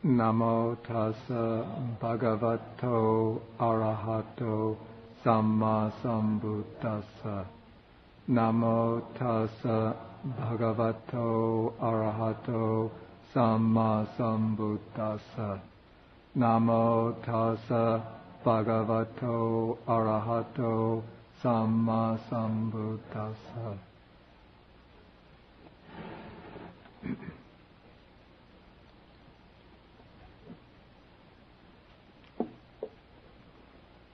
Namo tassa bhagavato arahato samma sambuddhassa. Namo tassa bhagavato arahato samma sambuddhassa. Namo tassa bhagavato arahato samma sambuddhassa.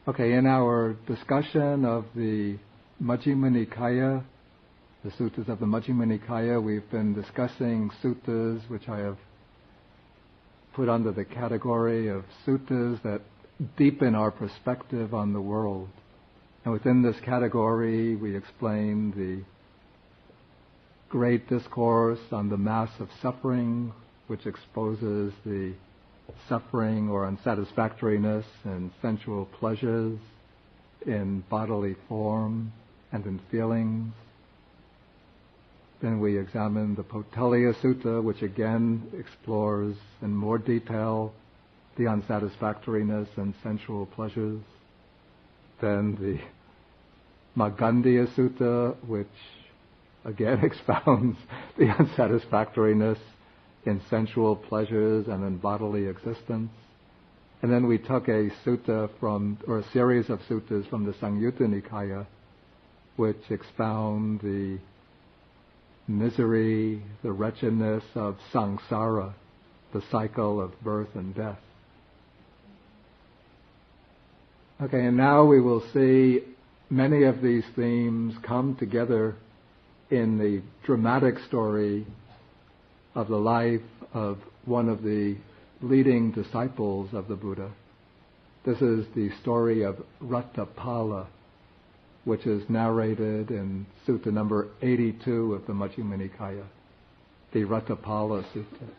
Okay, in our discussion of the Majjhima Nikaya, the suttas of the Majjhima Nikaya, we've been discussing suttas which I have put under the category of suttas that deepen our perspective on the world. And within this category, we explained the great discourse on the mass of suffering, which exposes the suffering or unsatisfactoriness in sensual pleasures, in bodily form, and in feelings. Then we examined the Potaliya Sutta, which again explores in more detail the unsatisfactoriness in sensual pleasures. Then the Magandhya Sutta, which again expounds the unsatisfactoriness in sensual pleasures and in bodily existence. And then we took a sutta or a series of suttas from the Samyutta Nikaya, which expound the misery, the wretchedness of samsara, the cycle of birth and death. Okay, and now we will see many of these themes come together in the dramatic story of the life of one of the leading disciples of the Buddha. This is the story of Ratthapala, which is narrated in Sutta number 82 of the Majjhima Nikaya, the Ratthapala Sutta.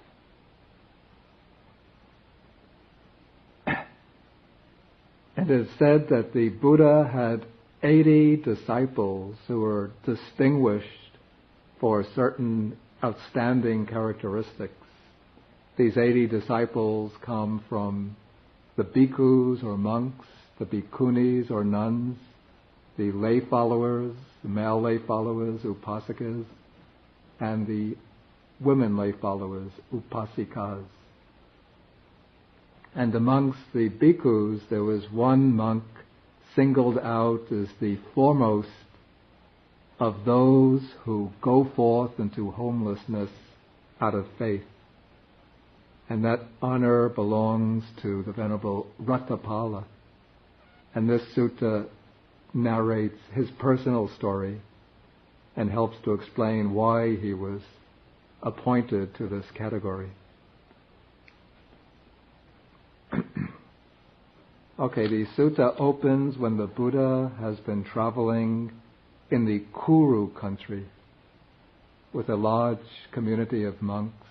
And it is said that the Buddha had 80 disciples who were distinguished for certain outstanding characteristics. These 80 disciples come from the bhikkhus or monks, the bhikkhunis or nuns, the lay followers, the male lay followers, upasikas, and the women lay followers, upasikas. And amongst the bhikkhus, there was one monk singled out as the foremost of those who go forth into homelessness out of faith. And that honor belongs to the Venerable Ratthapala. And this sutta narrates his personal story and helps to explain why he was appointed to this category. Okay, the sutta opens when the Buddha has been traveling in the Kuru country with a large community of monks,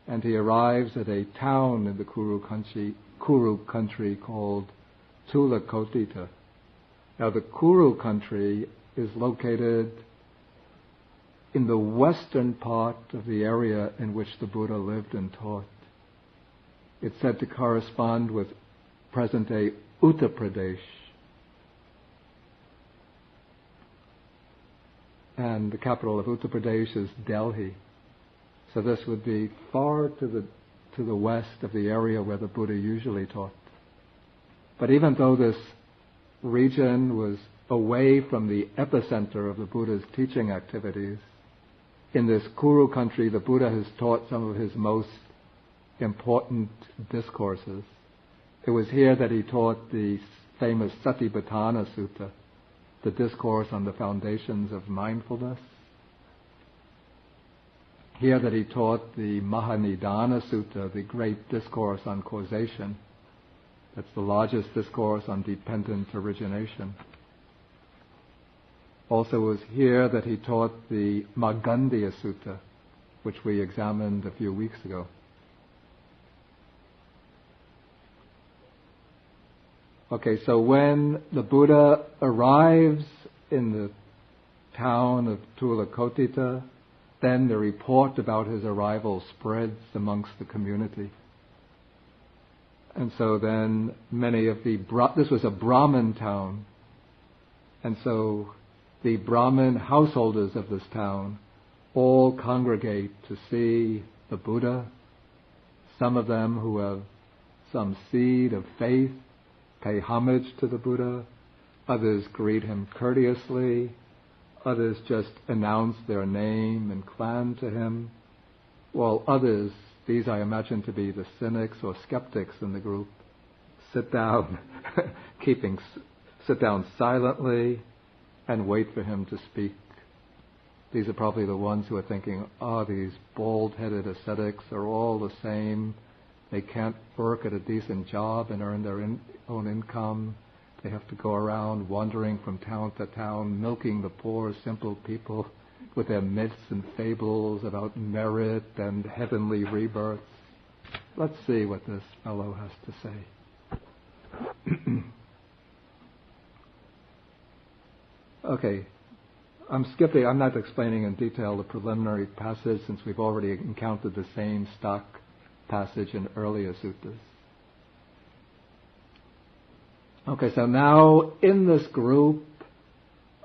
and he arrives at a town in the Kuru country called Tulakotita. Now the Kuru country is located in the western part of the area in which the Buddha lived and taught. It's said to correspond with present-day Uttar Pradesh. And the capital of Uttar Pradesh is Delhi. So this would be far to the west of the area where the Buddha usually taught. But even though this region was away from the epicenter of the Buddha's teaching activities, in this Kuru country the Buddha has taught some of his most important discourses. It was here that he taught the famous Satipatthana Sutta, the discourse on the foundations of mindfulness. Here that he taught the Mahanidana Sutta, the great discourse on causation. That's the largest discourse on dependent origination. Also it was here that he taught the Magandhya Sutta, which we examined a few weeks ago. Okay, so when the Buddha arrives in the town of Tulakotita, then the report about his arrival spreads amongst the community. And so then many of this was a Brahmin town, and so the Brahmin householders of this town all congregate to see the Buddha. Some of them who have some seed of faith pay homage to the Buddha. Others greet him courteously. Others just announce their name and clan to him. While others, these I imagine to be the cynics or skeptics in the group, sit down, sit down silently and wait for him to speak. These are probably the ones who are thinking, these bald-headed ascetics are all the same. They can't work at a decent job and earn their own income. They have to go around wandering from town to town, milking the poor, simple people with their myths and fables about merit and heavenly rebirths. Let's see what this fellow has to say. Okay, I'm not explaining in detail the preliminary passage since we've already encountered the same stock passage in earlier suttas. Okay, so now in this group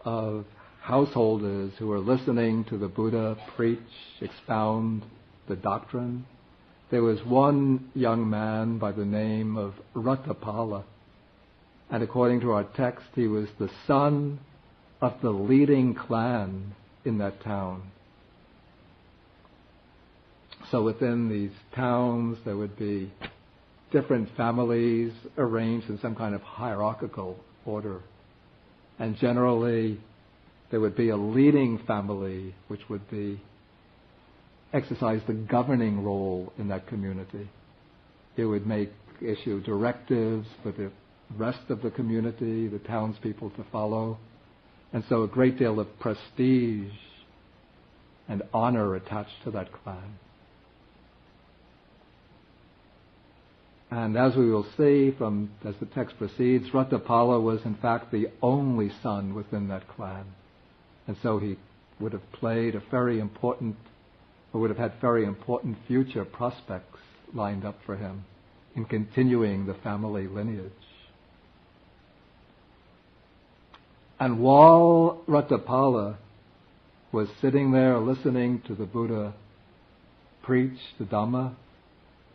of householders who are listening to the Buddha preach, expound the doctrine, there was one young man by the name of Ratthapala. And according to our text, he was the son of the leading clan in that town. So within these towns, there would be different families arranged in some kind of hierarchical order. And generally, there would be a leading family which would exercise the governing role in that community. It would issue directives for the rest of the community, the townspeople to follow. And so a great deal of prestige and honor attached to that clan. And as we will see as the text proceeds, Ratthapala was in fact the only son within that clan. And so he would have had very important future prospects lined up for him in continuing the family lineage. And while Ratthapala was sitting there listening to the Buddha preach the Dhamma,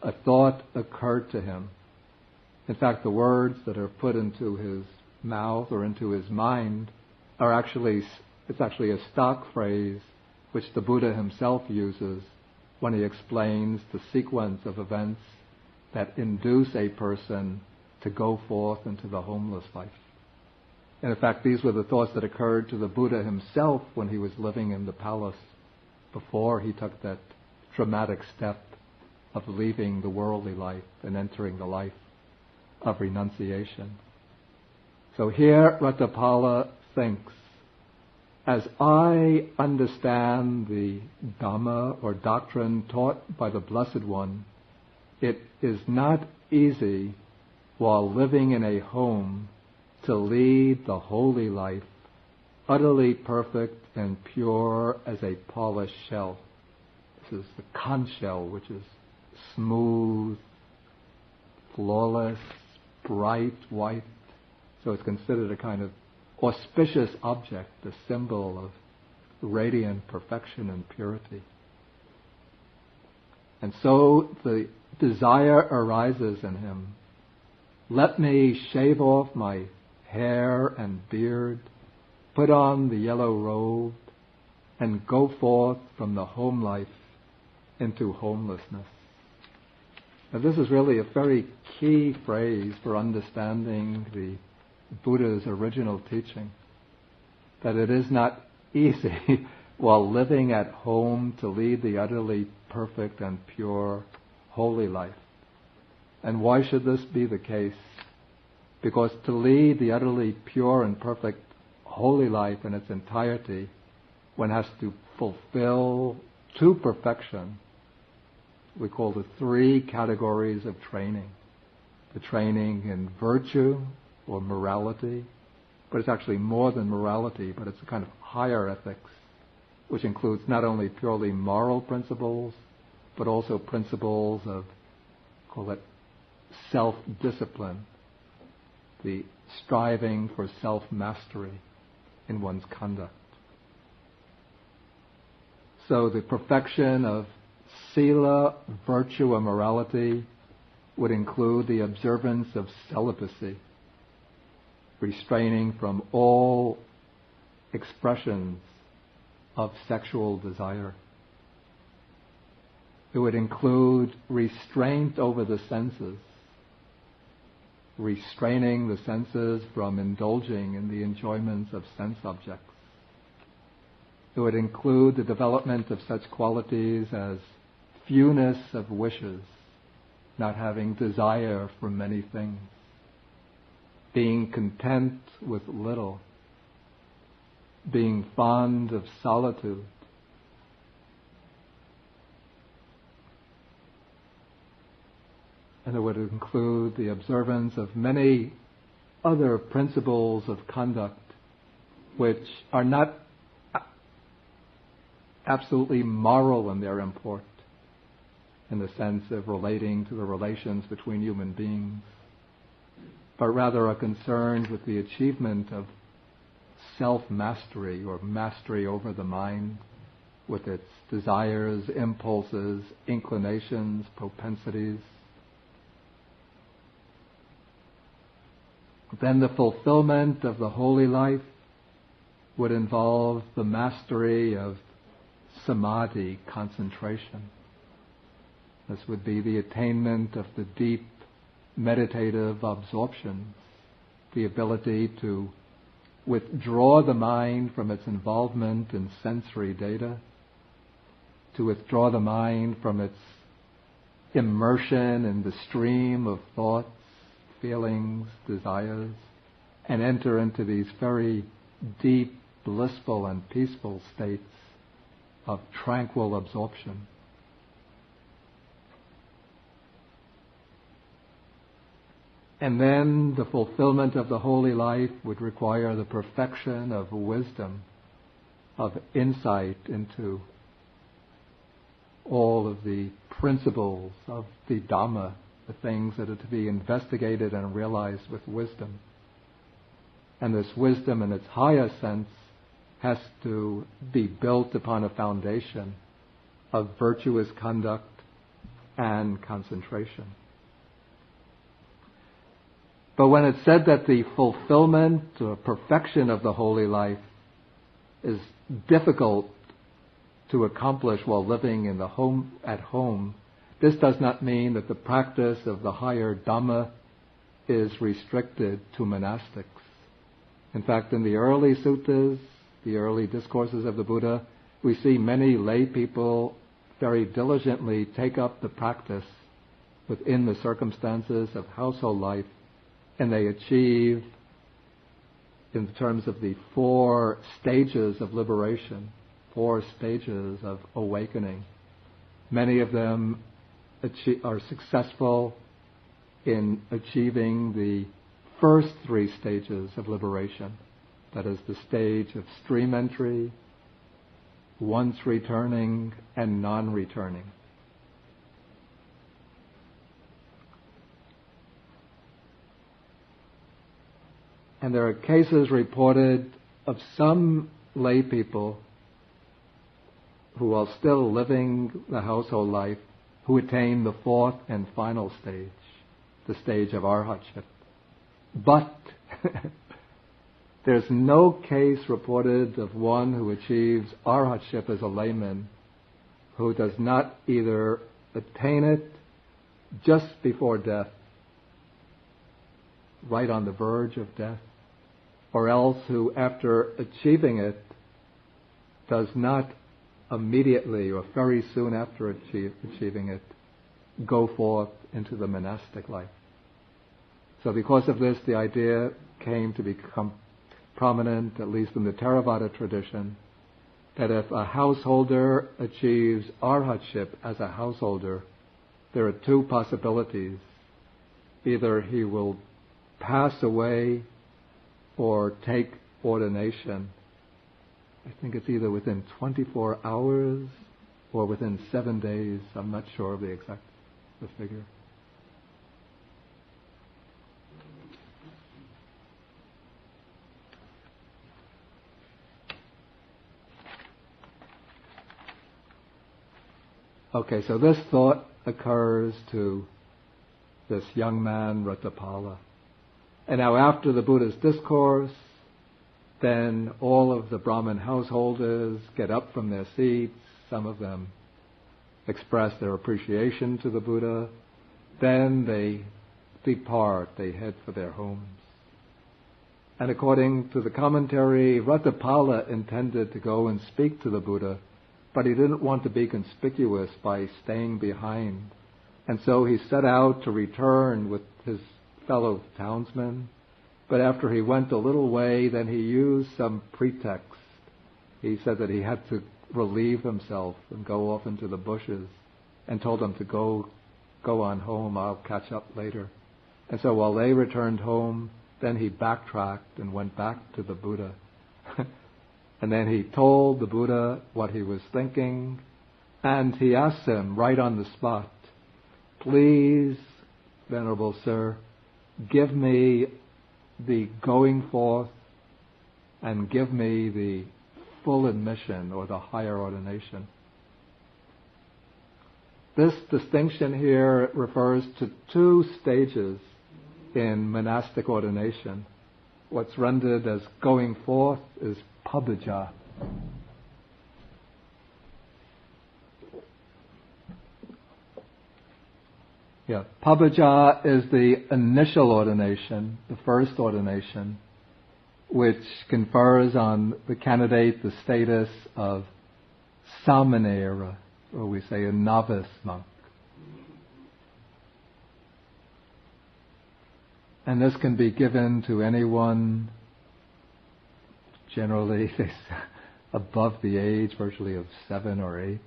a thought occurred to him. In fact, the words that are put into his mouth or into his mind it's actually a stock phrase which the Buddha himself uses when he explains the sequence of events that induce a person to go forth into the homeless life. And in fact, these were the thoughts that occurred to the Buddha himself when he was living in the palace before he took that dramatic step of leaving the worldly life and entering the life of renunciation. So here Ratthapala thinks, as I understand the Dhamma or doctrine taught by the Blessed One, it is not easy while living in a home to lead the holy life, utterly perfect and pure as a polished shell. This is the conch shell, which is smooth, flawless, bright white. So it's considered a kind of auspicious object, a symbol of radiant perfection and purity. And so the desire arises in him, let me shave off my hair and beard, put on the yellow robe, and go forth from the home life into homelessness. Now this is really a very key phrase for understanding the Buddha's original teaching, that it is not easy while living at home to lead the utterly perfect and pure holy life. And why should this be the case? Because to lead the utterly pure and perfect holy life in its entirety, one has to fulfill to perfection, we call the three categories of training. The training in virtue or morality, but it's actually more than morality, but it's a kind of higher ethics, which includes not only purely moral principles, but also principles of, call it, self-discipline, the striving for self-mastery in one's conduct. So the perfection of sila, virtue, and morality would include the observance of celibacy, restraining from all expressions of sexual desire. It would include restraint over the senses, restraining the senses from indulging in the enjoyments of sense objects. It would include the development of such qualities as fewness of wishes, not having desire for many things, being content with little, being fond of solitude, and it would include the observance of many other principles of conduct which are not absolutely moral in their import, in the sense of relating to the relations between human beings, but rather are concerned with the achievement of self-mastery or mastery over the mind with its desires, impulses, inclinations, propensities. Then the fulfillment of the holy life would involve the mastery of samadhi, concentration. This would be the attainment of the deep meditative absorptions, the ability to withdraw the mind from its involvement in sensory data, to withdraw the mind from its immersion in the stream of thoughts, feelings, desires, and enter into these very deep, blissful, and peaceful states of tranquil absorption. And then the fulfillment of the holy life would require the perfection of wisdom, of insight into all of the principles of the Dhamma, the things that are to be investigated and realized with wisdom. And this wisdom in its highest sense has to be built upon a foundation of virtuous conduct and concentration. But when it's said that the fulfillment or perfection of the holy life is difficult to accomplish while living in at home, this does not mean that the practice of the higher Dhamma is restricted to monastics. In fact, in the early suttas, the early discourses of the Buddha, we see many lay people very diligently take up the practice within the circumstances of household life, and they achieve, in terms of the 4 stages of liberation, 4 stages of awakening. Many of them are successful in achieving the first 3 stages of liberation. That is the stage of stream entry, once returning, and non-returning. And there are cases reported of some lay people who are still living the household life who attain the 4th and final stage, the stage of arhatship. But there's no case reported of one who achieves arhatship as a layman who does not either attain it just before death, right on the verge of death, or else who, after achieving it, does not immediately or very soon after achieving it go forth into the monastic life. So because of this, the idea came to become prominent, at least in the Theravada tradition, that if a householder achieves arhatship as a householder, there are 2 possibilities. Either he will pass away or take ordination. I think it's either within 24 hours or within 7 days. I'm not sure of the figure. Okay, so this thought occurs to this young man, Ratthapala. And now after the Buddha's discourse, then all of the Brahmin householders get up from their seats. Some of them express their appreciation to the Buddha. Then they depart, they head for their homes. And according to the commentary, Ratthapala intended to go and speak to the Buddha, but he didn't want to be conspicuous by staying behind. And so he set out to return with his fellow townsmen. But after he went a little way, then he used some pretext. He said that he had to relieve himself and go off into the bushes, and told them to go on home, I'll catch up later. And so while they returned home, then he backtracked and went back to the Buddha. And then he told the Buddha what he was thinking, and he asked him right on the spot, please, Venerable Sir, give me the going forth and give me the full admission or the higher ordination. This distinction here refers to two stages in monastic ordination. What's rendered as going forth is pabbaja. Pabbaja is the initial ordination, the first ordination, which confers on the candidate the status of samanera, or we say a novice monk. And this can be given to anyone, generally above the age virtually of 7 or 8.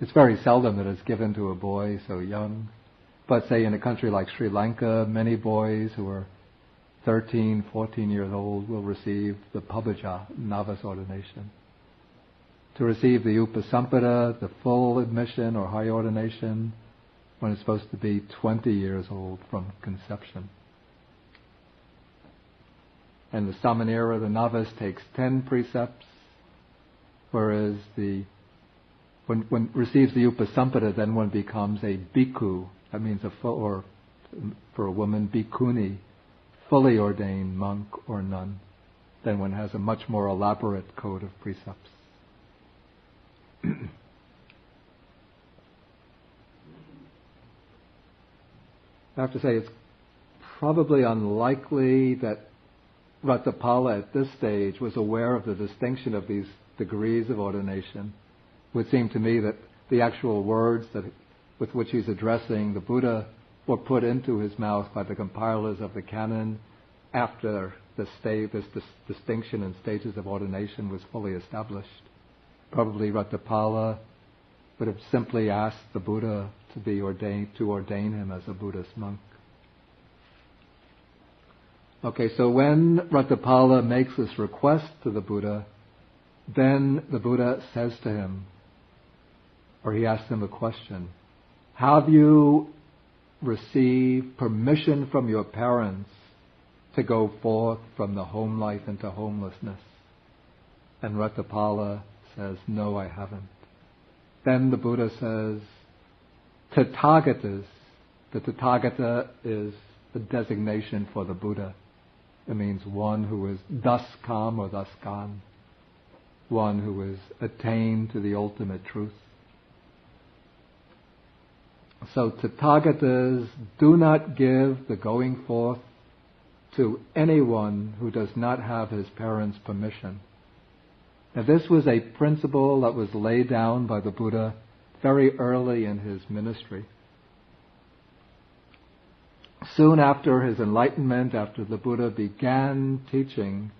It's very seldom that it's given to a boy so young. But say in a country like Sri Lanka, many boys who are 13, 14 years old will receive the pabbaja, novice ordination. To receive the upasampada, the full admission or high ordination, one is supposed to be 20 years old from conception. And the samanera, the novice, takes 10 precepts, whereas when one receives the upasampada, then one becomes a bhikkhu. That means or for a woman, bhikkhuni, fully ordained monk or nun. Then one has a much more elaborate code of precepts. I have to say it's probably unlikely that Ratthapala at this stage was aware of the distinction of these degrees of ordination. It would seem to me that the actual words with which he's addressing the Buddha were put into his mouth by the compilers of the canon after this distinction in stages of ordination was fully established. Probably Ratthapala would have simply asked the Buddha to ordain him as a Buddhist monk. Okay, so when Ratthapala makes this request to the Buddha, then the Buddha says to him, or he asks him a question, have you received permission from your parents to go forth from the home life into homelessness? And Ratthapala says, no, I haven't. Then the Buddha says, Tathagatas. The Tathagata is the designation for the Buddha. It means one who is thus come or thus gone, one who is attained to the ultimate truth. So Tathagatas do not give the going forth to anyone who does not have his parents' permission. Now this was a principle that was laid down by the Buddha very early in his ministry. Soon after his enlightenment, after the Buddha began teaching,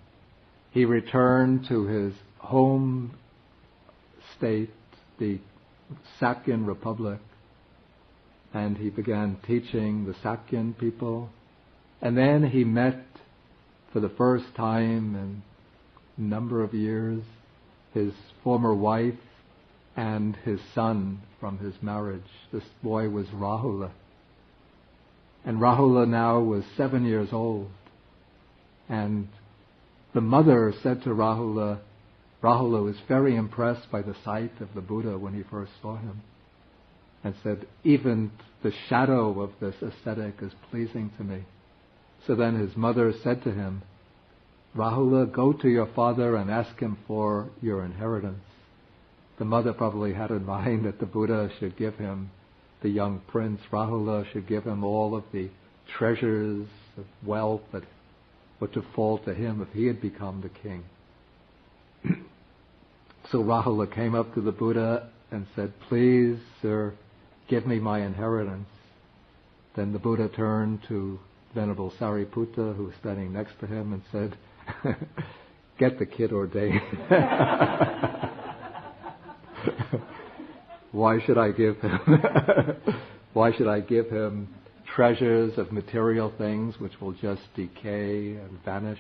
he returned to his home state, the Sakyan Republic, and he began teaching the Sakyan people. And then he met for the first time in a number of years his former wife and his son from his marriage. This boy was Rahula. And Rahula now was 7 years old. And the mother said to Rahula, Rahula was very impressed by the sight of the Buddha when he first saw him, and said, even the shadow of this ascetic is pleasing to me. So then his mother said to him, Rahula, go to your father and ask him for your inheritance. The mother probably had in mind that the Buddha should give him, the young prince Rahula should give him all of the treasures of wealth that were to fall to him if he had become the king. So Rahula came up to the Buddha and said, please, sir, give me my inheritance. Then the Buddha turned to Venerable Sariputta, who was standing next to him, and said, get the kid ordained. Why should I give him? Why should I give him treasures of material things which will just decay and vanish?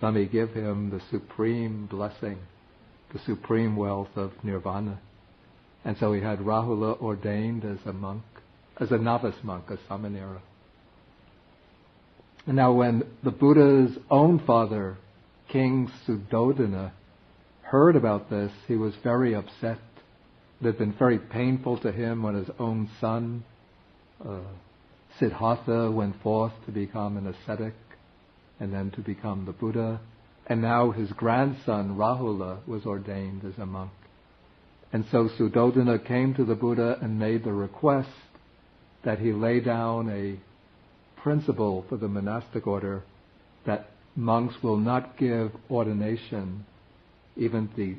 Let me give him the supreme blessing, the supreme wealth of nirvana. And so he had Rahula ordained as a monk, as a novice monk, a samanera. And now when the Buddha's own father, King Suddhodana, heard about this, he was very upset. It had been very painful to him when his own son, Siddhartha, went forth to become an ascetic and then to become the Buddha. And now his grandson, Rahula, was ordained as a monk. And so Suddhodana came to the Buddha and made the request that he lay down a principle for the monastic order that monks will not give ordination, even the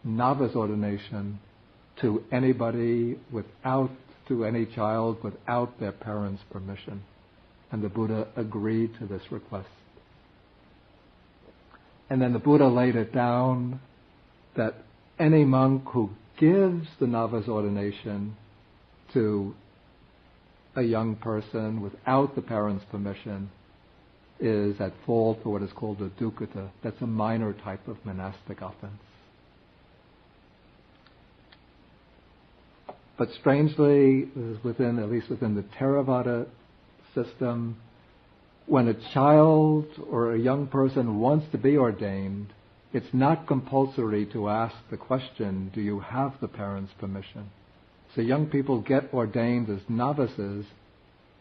novice ordination, to anybody to any child without their parents' permission. And the Buddha agreed to this request. And then the Buddha laid it down that any monk who gives the novice ordination to a young person without the parents' permission is at fault for what is called a dukkata. That's a minor type of monastic offense. But strangely, at least within the Theravada system, when a child or a young person wants to be ordained, it's not compulsory to ask the question, do you have the parents' permission? So young people get ordained as novices.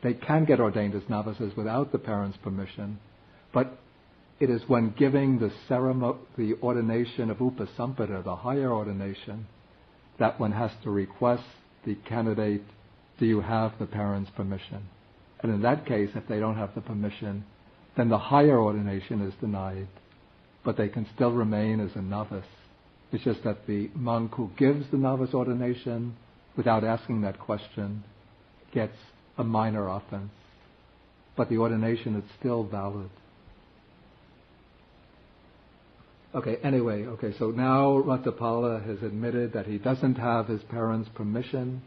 They can get ordained as novices without the parents' permission, but it is when giving the ordination of upasampada, the higher ordination, that one has to request the candidate, do you have the parents' permission? And in that case, if they don't have the permission, then the higher ordination is denied, but they can still remain as a novice. It's just that the monk who gives the novice ordination without asking that question gets a minor offense, but the ordination is still valid. So now Ratthapala has admitted that he doesn't have his parents' permission,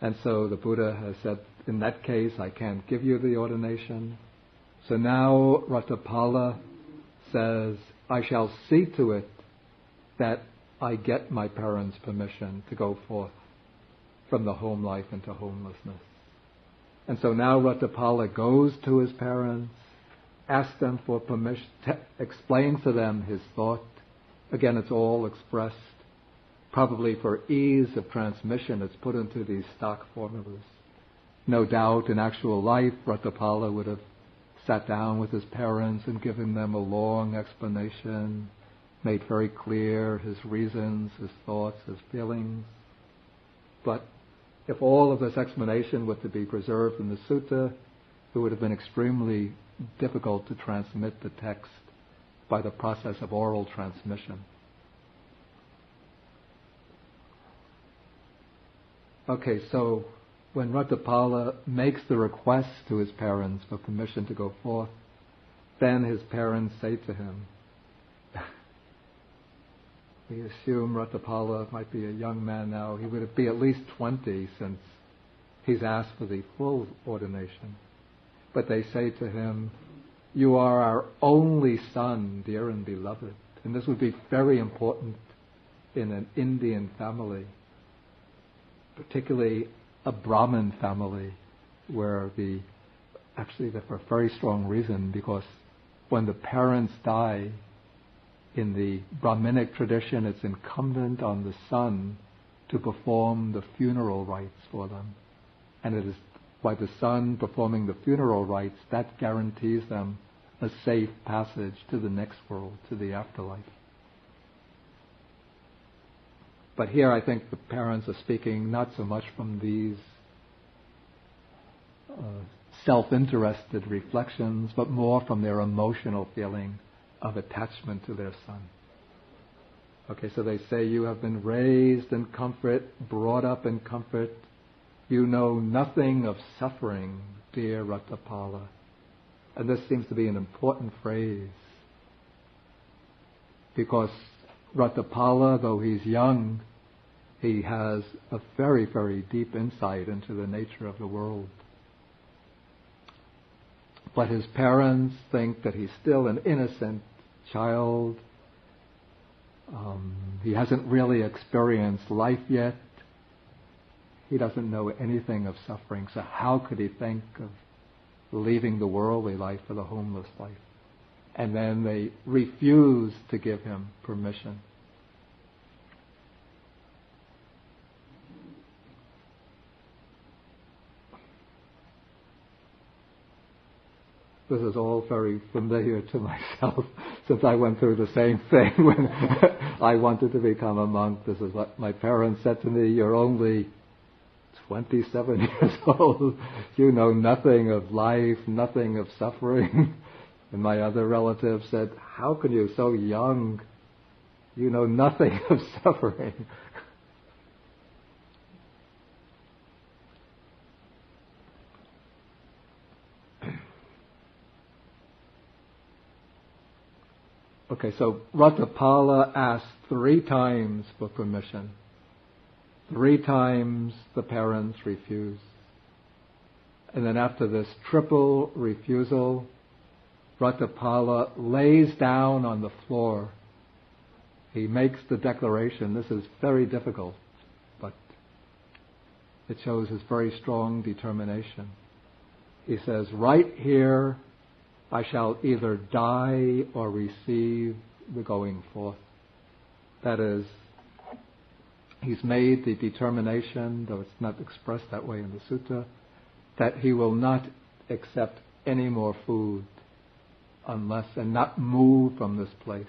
and so the Buddha has said, in that case, I can't give you the ordination. So now Ratthapala says, I shall see to it that I get my parents' permission to go forth from the home life into homelessness. And so now Ratthapala goes to his parents, asks them for permission, explains to them his thought. Again, it's all expressed. Probably for ease of transmission, it's put into these stock formulas. No doubt, in actual life, Ratthapala would have sat down with his parents and given them a long explanation, made very clear his reasons, his thoughts, his feelings. But if all of this explanation were to be preserved in the sutta, it would have been extremely difficult to transmit the text by the process of oral transmission. So when Ratthapala makes the request to his parents for permission to go forth, then his parents say to him, we assume Ratthapala might be a young man now. He would be at least 20 since he's asked for the full ordination. But they say to him, you are our only son, dear and beloved. And this would be very important in an Indian family, particularly a Brahmin family, where for a very strong reason, because when the parents die In the Brahminic tradition, it's incumbent on the son to perform the funeral rites for them. And it is by the son performing the funeral rites that guarantees them a safe passage to the next world, to the afterlife. But here I think the parents are speaking not so much from these self-interested reflections, but more from their emotional feeling of attachment to their son. Okay, so they say, you have been raised in comfort, brought up in comfort. You know nothing of suffering, dear Ratthapala. And this seems to be an important phrase, because Ratthapala, though he's young, he has a very, very deep insight into the nature of the world. But his parents think that he's still an innocent child. He hasn't really experienced life yet. He doesn't know anything of suffering. So how could he think of leaving the worldly life for the homeless life? And then they refuse to give him permission. This is all very familiar to myself, since I went through the same thing when I wanted to become a monk. This is what my parents said to me: you're only 27 years old. You know nothing of life, nothing of suffering. And my other relatives said, how can you, so young, you know nothing of suffering? Okay, so Ratthapala asked 3 times for permission. 3 times the parents refused. And then after this triple refusal, Ratthapala lays down on the floor. He makes the declaration. This is very difficult, but it shows his very strong determination. He says, right here, I shall either die or receive the going forth. That is, he's made the determination, though it's not expressed that way in the sutta, that he will not accept any more food unless, and not move from this place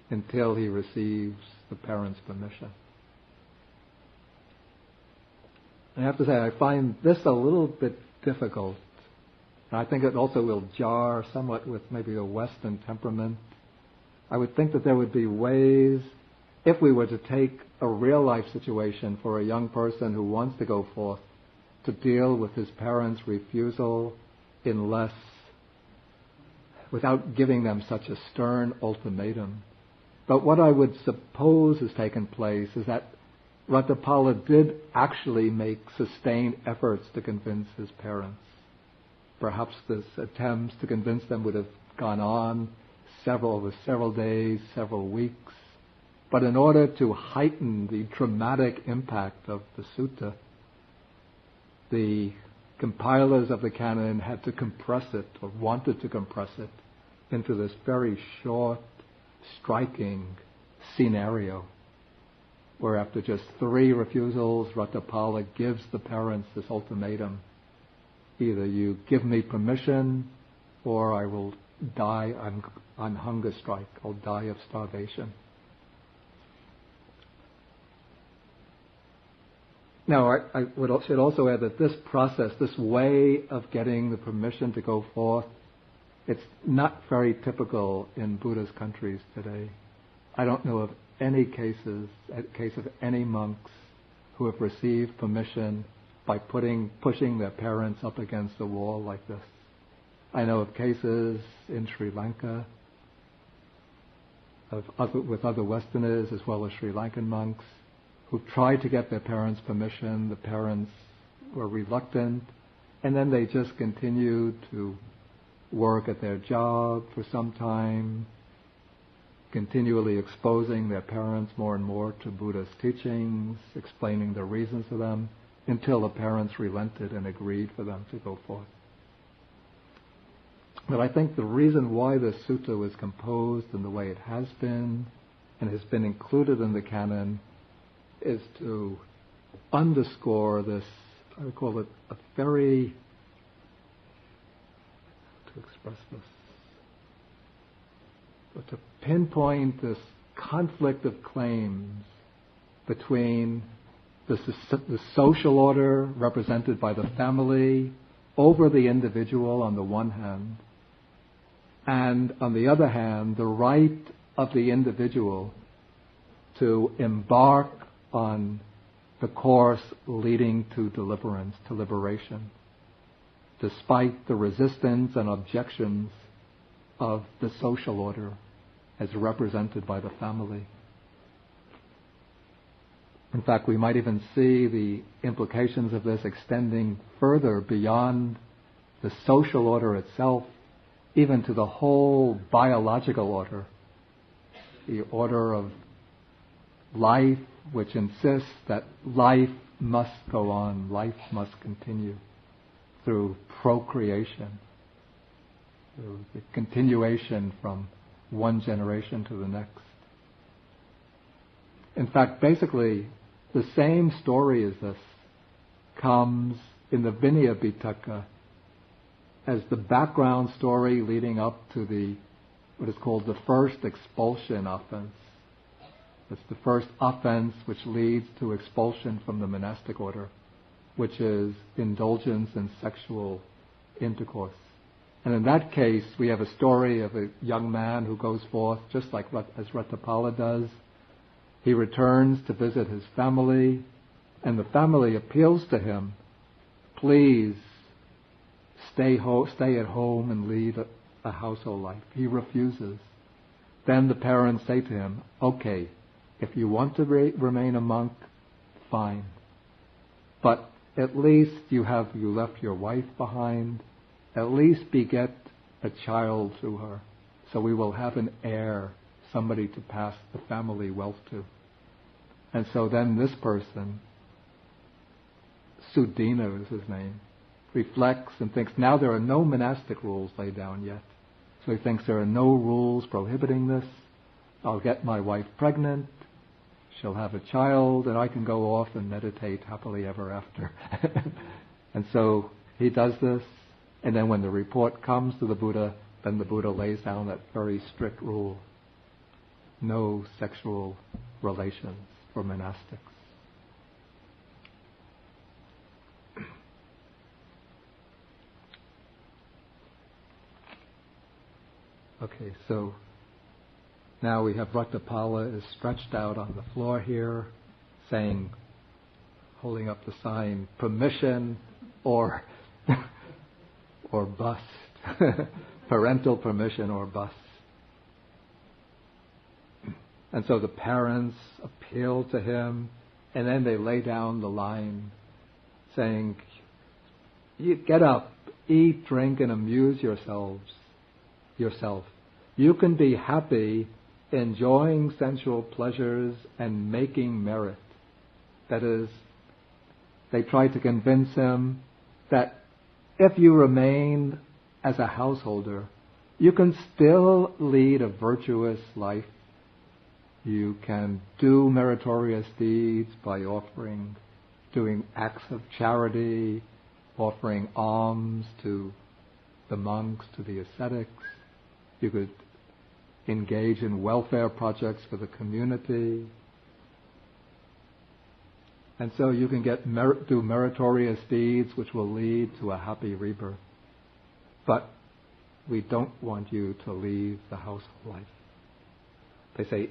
until he receives the parents' permission. I have to say, I find this a little bit difficult. And I think it also will jar somewhat with maybe a Western temperament. I would think that there would be ways, if we were to take a real life situation for a young person who wants to go forth, to deal with his parents' refusal without giving them such a stern ultimatum. But what I would suppose has taken place is that Ratthapala did actually make sustained efforts to convince his parents. Perhaps this attempts to convince them would have gone on over several days, several weeks. But in order to heighten the dramatic impact of the sutta, the compilers of the canon had to compress it, or wanted to compress it, into this very short, striking scenario, where after just 3 refusals, Ratthapala gives the parents this ultimatum: either you give me permission, or I will die on hunger strike. I'll die of starvation. Now, I should also add that this process, this way of getting the permission to go forth, it's not very typical in Buddhist countries today. I don't know of any case of any monks who have received permission by pushing their parents up against a wall like this. I know of cases in Sri Lanka with other Westerners as well as Sri Lankan monks who tried to get their parents' permission. The parents were reluctant, and then they just continued to work at their job for some time, continually exposing their parents more and more to Buddha's teachings, explaining the reasons for them, until the parents relented and agreed for them to go forth. But I think the reason why this sutta was composed in the way it has been and has been included in the canon is to underscore this, I would call it a very, to express this, but to pinpoint this conflict of claims between the social order represented by the family over the individual on the one hand, and on the other hand, the right of the individual to embark on the course leading to deliverance, to liberation, despite the resistance and objections of the social order as represented by the family. In fact, we might even see the implications of this extending further beyond the social order itself, even to the whole biological order, the order of life, which insists that life must go on, life must continue through procreation, through the continuation from one generation to the next. In fact, basically, the same story as this comes in the Vinaya Pitaka as the background story leading up to what is called the first expulsion offense. It's the first offense which leads to expulsion from the monastic order, which is indulgence in sexual intercourse. And in that case, we have a story of a young man who goes forth, just like as Ratthapala does. He returns to visit his family, and the family appeals to him, please stay at home and lead a household life. He refuses. Then the parents say to him, okay, if you want to remain a monk, fine. But at least you left your wife behind. At least beget a child through her. So we will have an heir, somebody to pass the family wealth to. And so then this person, Sudina is his name, reflects and thinks, now there are no monastic rules laid down yet. So he thinks there are no rules prohibiting this. I'll get my wife pregnant, she'll have a child, and I can go off and meditate happily ever after. And so he does this, and then when the report comes to the Buddha, then the Buddha lays down that very strict rule. No sexual relations for monastics. Okay, so now we have Ratthapala is stretched out on the floor here, saying, holding up the sign, permission or or bust. Parental permission or bust. And so the parents appeal to him, and then they lay down the line saying, you get up, eat, drink, and amuse yourself. You can be happy enjoying sensual pleasures and making merit. That is, they try to convince him that if you remain as a householder, you can still lead a virtuous life. You can do meritorious deeds by doing acts of charity, offering alms to the monks, to the ascetics. You could engage in welfare projects for the community. And so you can do meritorious deeds which will lead to a happy rebirth. But we don't want you to leave the household life. They say,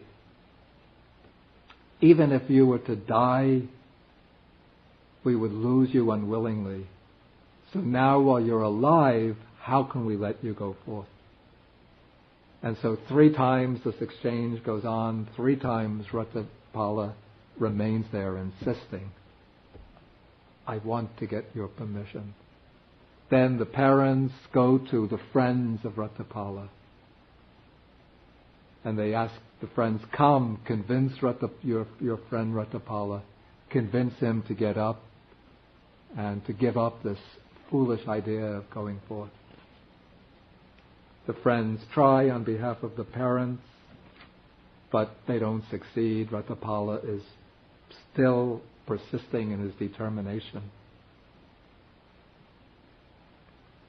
even if you were to die, we would lose you unwillingly. So now while you're alive, how can we let you go forth? And so 3 times this exchange goes on. 3 times Ratthapala remains there insisting, I want to get your permission. Then the parents go to the friends of Ratthapala, and they ask the friends, come, convince your friend Ratthapala, convince him to get up and to give up this foolish idea of going forth. The friends try on behalf of the parents, but they don't succeed. Ratthapala is still persisting in his determination.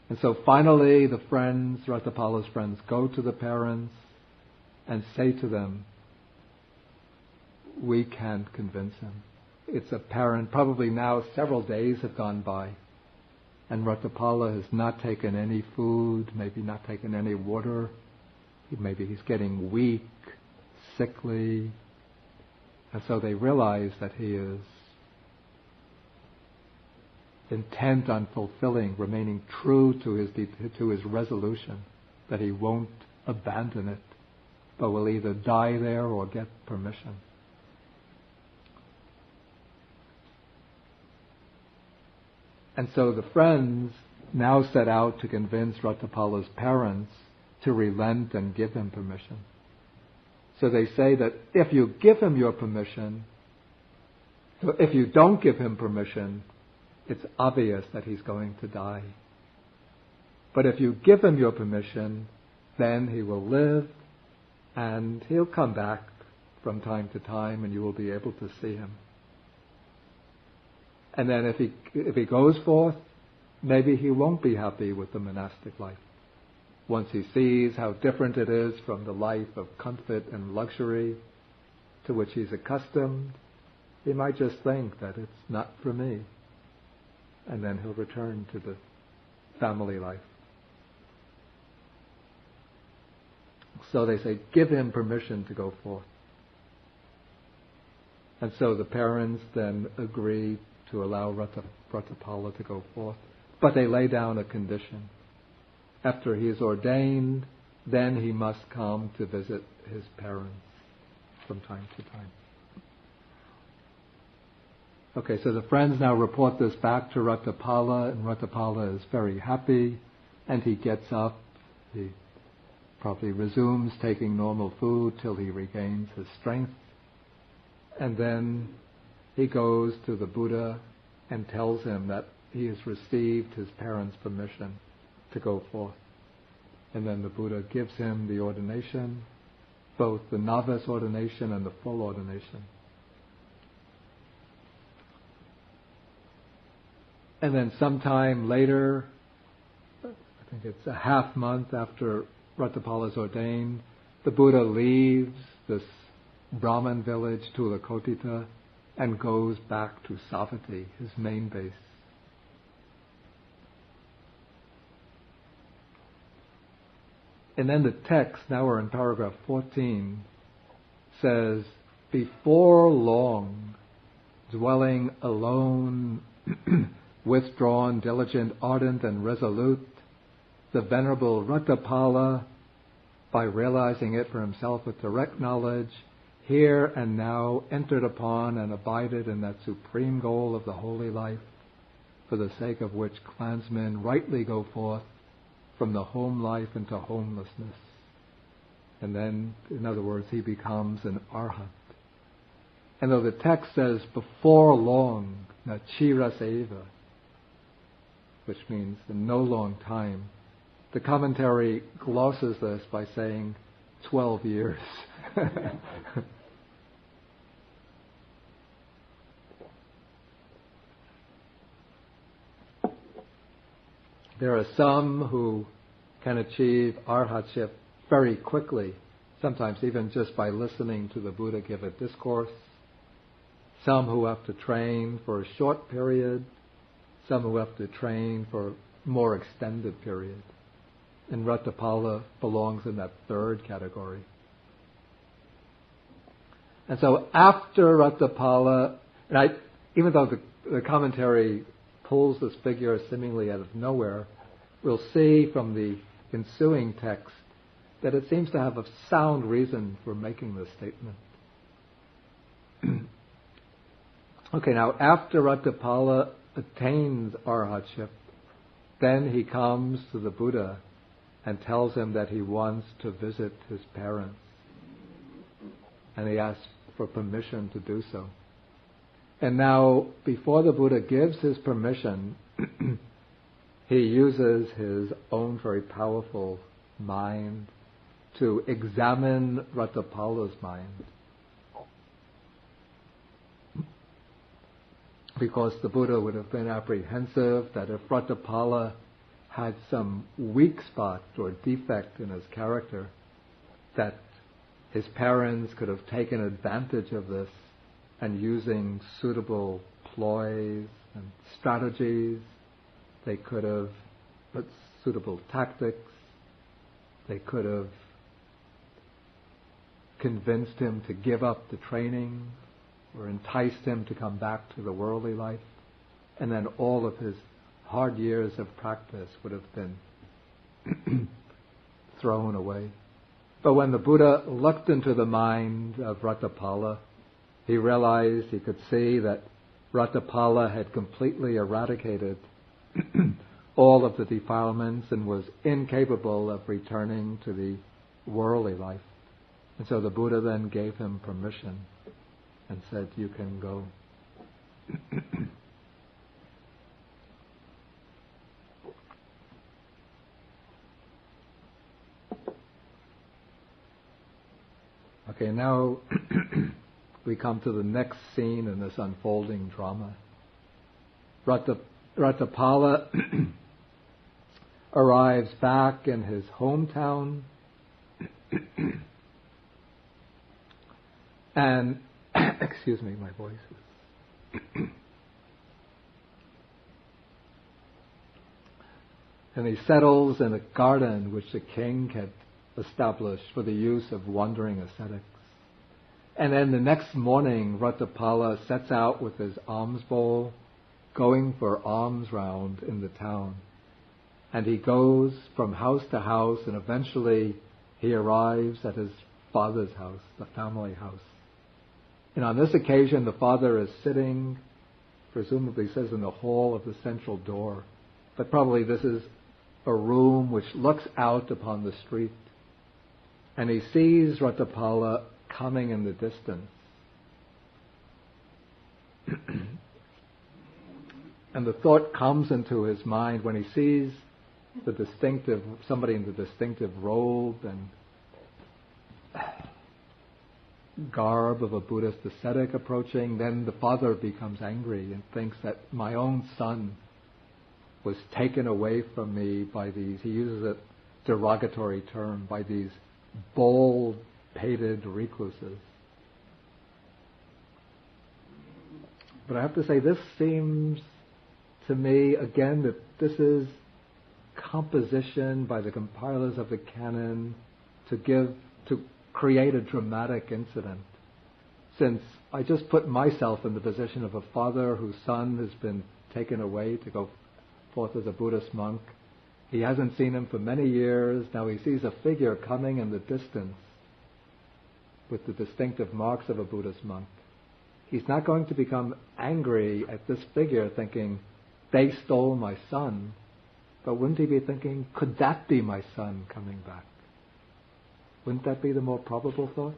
And so finally the friends, Ratthapala's friends, go to the parents and say to them, we can't convince him. It's apparent, probably now several days have gone by, and Ratthapala has not taken any food, maybe not taken any water, maybe he's getting weak, sickly, and so they realize that he is intent on fulfilling, remaining true to his resolution, that he won't abandon it, but will either die there or get permission. And so the friends now set out to convince Ratthapala's parents to relent and give him permission. So they say that if you give him your permission, so if you don't give him permission, it's obvious that he's going to die. But if you give him your permission, then he will live and he'll come back from time to time and you will be able to see him. And then if he goes forth, maybe he won't be happy with the monastic life. Once he sees how different it is from the life of comfort and luxury to which he's accustomed, he might just think that it's not for me. And then he'll return to the family life. So they say, give him permission to go forth. And so the parents then agree to allow Ratthapala to go forth. But they lay down a condition. After he is ordained, then he must come to visit his parents from time to time. Okay, so the friends now report this back to Ratthapala, and Ratthapala is very happy, and he gets up. He probably resumes taking normal food till he regains his strength. And then he goes to the Buddha and tells him that he has received his parents' permission to go forth. And then the Buddha gives him the ordination, both the novice ordination and the full ordination. And then sometime later, I think it's a half month after Ratthapala is ordained, the Buddha leaves this Brahmin village, Tulakotita, and goes back to Savatthi, his main base. And then the text, now we're in paragraph 14, says, before long, dwelling alone, withdrawn, diligent, ardent, and resolute, the Venerable Ratthapala, by realizing it for himself with direct knowledge, here and now entered upon and abided in that supreme goal of the holy life, for the sake of which clansmen rightly go forth from the home life into homelessness. And then, in other words, he becomes an arhat. And though the text says before long, nachiraseva, which means in no long time, the commentary glosses this by saying 12 years. There are some who can achieve arhatship very quickly, sometimes even just by listening to the Buddha give a discourse. Some who have to train for a short period, some who have to train for a more extended period. And Ratthapala belongs in that third category. And so after Ratthapala, and even though the commentary pulls this figure seemingly out of nowhere, we'll see from the ensuing text that it seems to have a sound reason for making this statement. Okay, now after Ratthapala attains arhatship, then he comes to the Buddha and tells him that he wants to visit his parents. And he asks for permission to do so. And now, before the Buddha gives his permission, he uses his own very powerful mind to examine Ratthapala's mind. Because the Buddha would have been apprehensive that if Ratthapala had some weak spot or defect in his character, that his parents could have taken advantage of this and using suitable ploys and strategies, they could have, with suitable tactics, they could have convinced him to give up the training or enticed him to come back to the worldly life, and then all of his hard years of practice would have been thrown away. But when the Buddha looked into the mind of Ratthapala, he realized, he could see that Ratthapala had completely eradicated all of the defilements and was incapable of returning to the worldly life. And so the Buddha then gave him permission and said, "You can go." Okay, now we come to the next scene in this unfolding drama. Ratthapala arrives back in his hometown and excuse me, my voice is and he settles in a garden which the king had established for the use of wandering ascetics. And then the next morning, Ratthapala sets out with his alms bowl, going for alms round in the town. And he goes from house to house, and eventually he arrives at his father's house, the family house. And on this occasion, the father is sitting, presumably says in the hall of the central door, but probably this is a room which looks out upon the street. And he sees Ratthapala coming in the distance. And the thought comes into his mind when he sees somebody in the distinctive robe and garb of a Buddhist ascetic approaching, then the father becomes angry and thinks that my own son was taken away from me by these, he uses a derogatory term, by these bald-pated recluses. But I have to say, this seems to me, again, that this is composition by the compilers of the canon to create a dramatic incident. Since I just put myself in the position of a father whose son has been taken away to go forth as a Buddhist monk. He hasn't seen him for many years. Now he sees a figure coming in the distance with the distinctive marks of a Buddhist monk. He's not going to become angry at this figure thinking, they stole my son. But wouldn't he be thinking, could that be my son coming back? Wouldn't that be the more probable thought?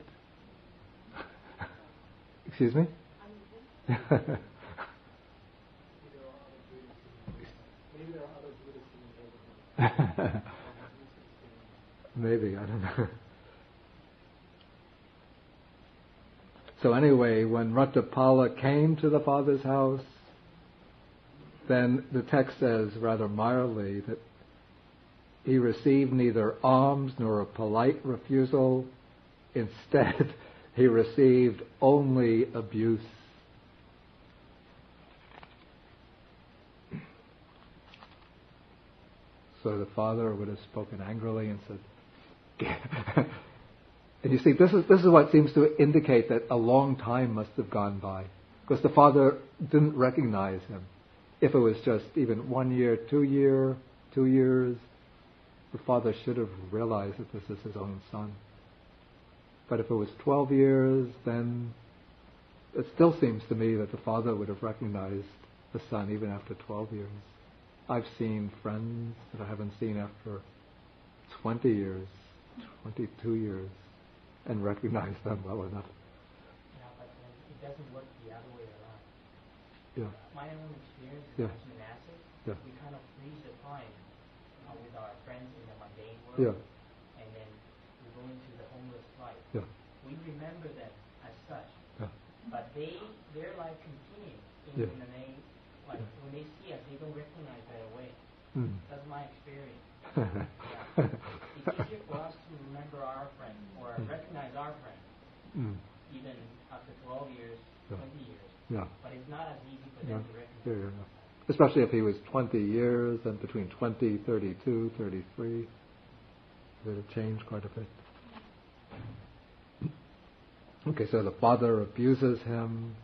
Excuse me? Maybe there are other Buddhists in the neighborhood. Maybe, I don't know. So anyway, when Ratthapala came to the father's house, then the text says rather mildly that he received neither alms nor a polite refusal. Instead, he received only abuse. So the father would have spoken angrily and said, and you see, this is what seems to indicate that a long time must have gone by, because the father didn't recognize him. If it was just even 1 year, 2 years, the father should have realized that this is his own son. But if it was 12 years, then it still seems to me that the father would have recognized the son even after 12 years. I've seen friends that I haven't seen after 20 years, 22 years, and recognized them well enough. Yeah, but it doesn't work the other way around. Yeah. My own experience Yeah. as monastics, Yeah. we kind of freeze the time with our friends in the mundane world. Yeah. we remember them as such. Yeah. But their life continues. Yeah. And they, like, when they see us, they don't recognize that away. That's my experience. Yeah. It's easier for us to remember our friend or recognize our friend, even after 12 years, 20 years. Yeah. But it's not as easy for them to recognize. Yeah. Especially if he was 20 years and between 20, 32, 33, it would have changed quite a bit. Okay, so the father abuses him.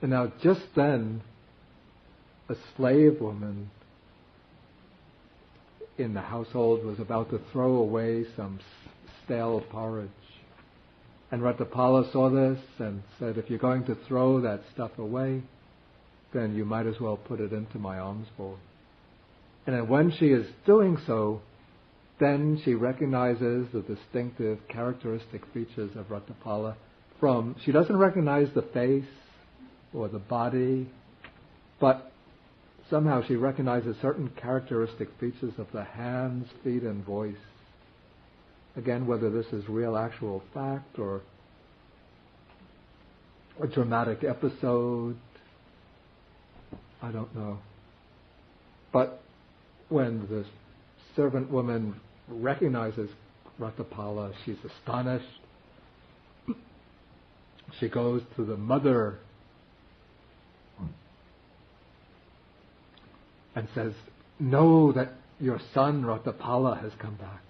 And now just then, a slave woman in the household was about to throw away some stale porridge. And Ratthapala saw this and said, if you're going to throw that stuff away, then you might as well put it into my alms bowl. And then when she is doing so, then she recognizes the distinctive characteristic features of Ratthapala she doesn't recognize the face or the body, but somehow she recognizes certain characteristic features of the hands, feet, and voice. Again, whether this is real actual fact or a dramatic episode, I don't know. But when the servant woman recognizes Ratthapala, she's astonished. She goes to the mother and says, know that your son Ratthapala has come back.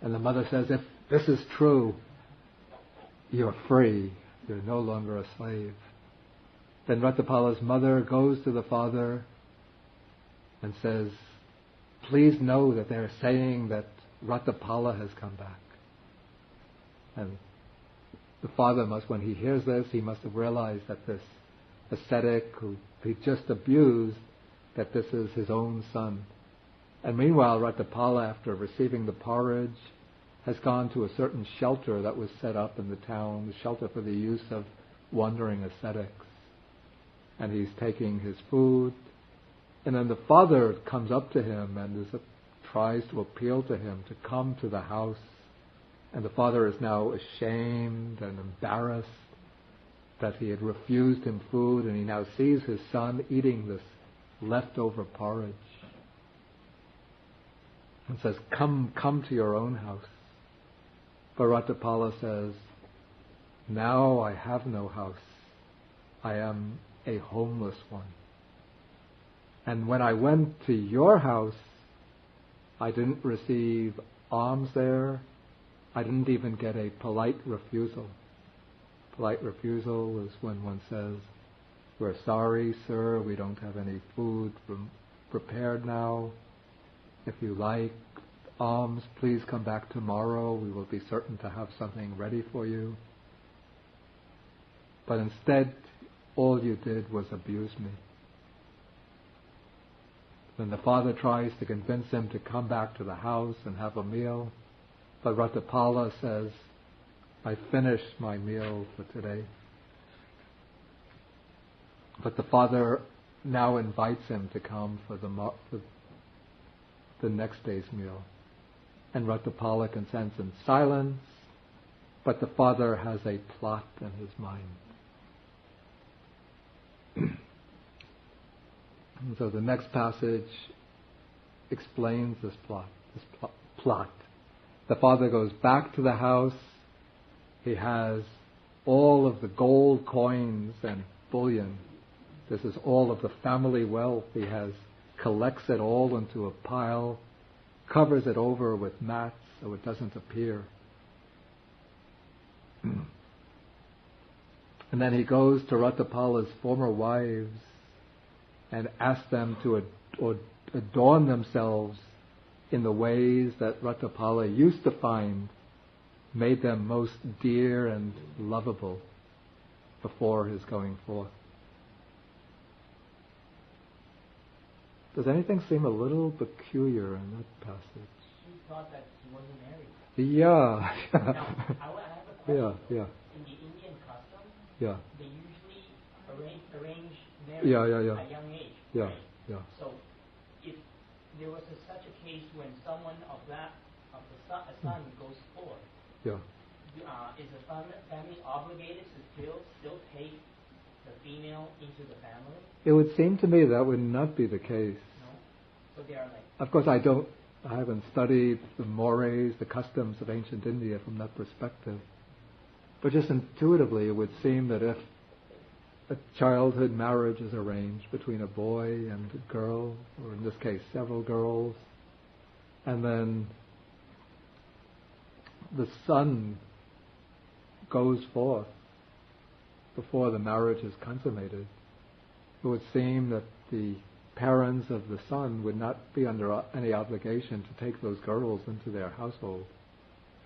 And the mother says, if this is true, you're free. You're no longer a slave. Then Ratthapala's mother goes to the father and says, please know that they're saying that Ratthapala has come back. And the father when he hears this, he must have realized that this ascetic who he just abused, that this is his own son. And meanwhile, Ratthapala, after receiving the porridge, has gone to a certain shelter that was set up in the town, the shelter for the use of wandering ascetics. And he's taking his food. And then the father comes up to him and tries to appeal to him to come to the house. And the father is now ashamed and embarrassed that he had refused him food, and he now sees his son eating this leftover porridge. And says, come to your own house. But Ratthapala says, now I have no house. I am a homeless one. And when I went to your house, I didn't receive alms there. I didn't even get a polite refusal. Polite refusal is when one says, we're sorry, sir, we don't have any food prepared now. If you like alms, please come back tomorrow. We will be certain to have something ready for you. But instead, all you did was abuse me. Then the father tries to convince him to come back to the house and have a meal. But Ratthapala says, I finished my meal for today. But the father now invites him to come for the next day's meal. And Ratthapala consents in silence, but the father has a plot in his mind. And so the next passage explains this plot. The father goes back to the house. He has all of the gold coins and bullion. This is all of the family wealth. He collects it all into a pile, covers it over with mats so it doesn't appear. And then he goes to Ratthapala's former wives and asks them to adorn themselves in the ways that Ratthapala used to find made them most dear and lovable before his going forth. Does anything seem a little peculiar in that passage? She thought that she wasn't married. Yeah. Now, I have a question. Yeah. In the Indian custom, Yeah. they usually arrange marriage at a young age. Yeah. Right? Yeah. So, if there was such a case when someone of that a son goes forth, Yeah. Is the family obligated to still take the female into the family? It would seem to me that would not be the case. No. So they are like. Of course, I haven't studied the mores, the customs of ancient India from that perspective. But just intuitively, it would seem that if a childhood marriage is arranged between a boy and a girl, or in this case, several girls, and then the son goes forth before the marriage is consummated, it would seem that the parents of the son would not be under any obligation to take those girls into their household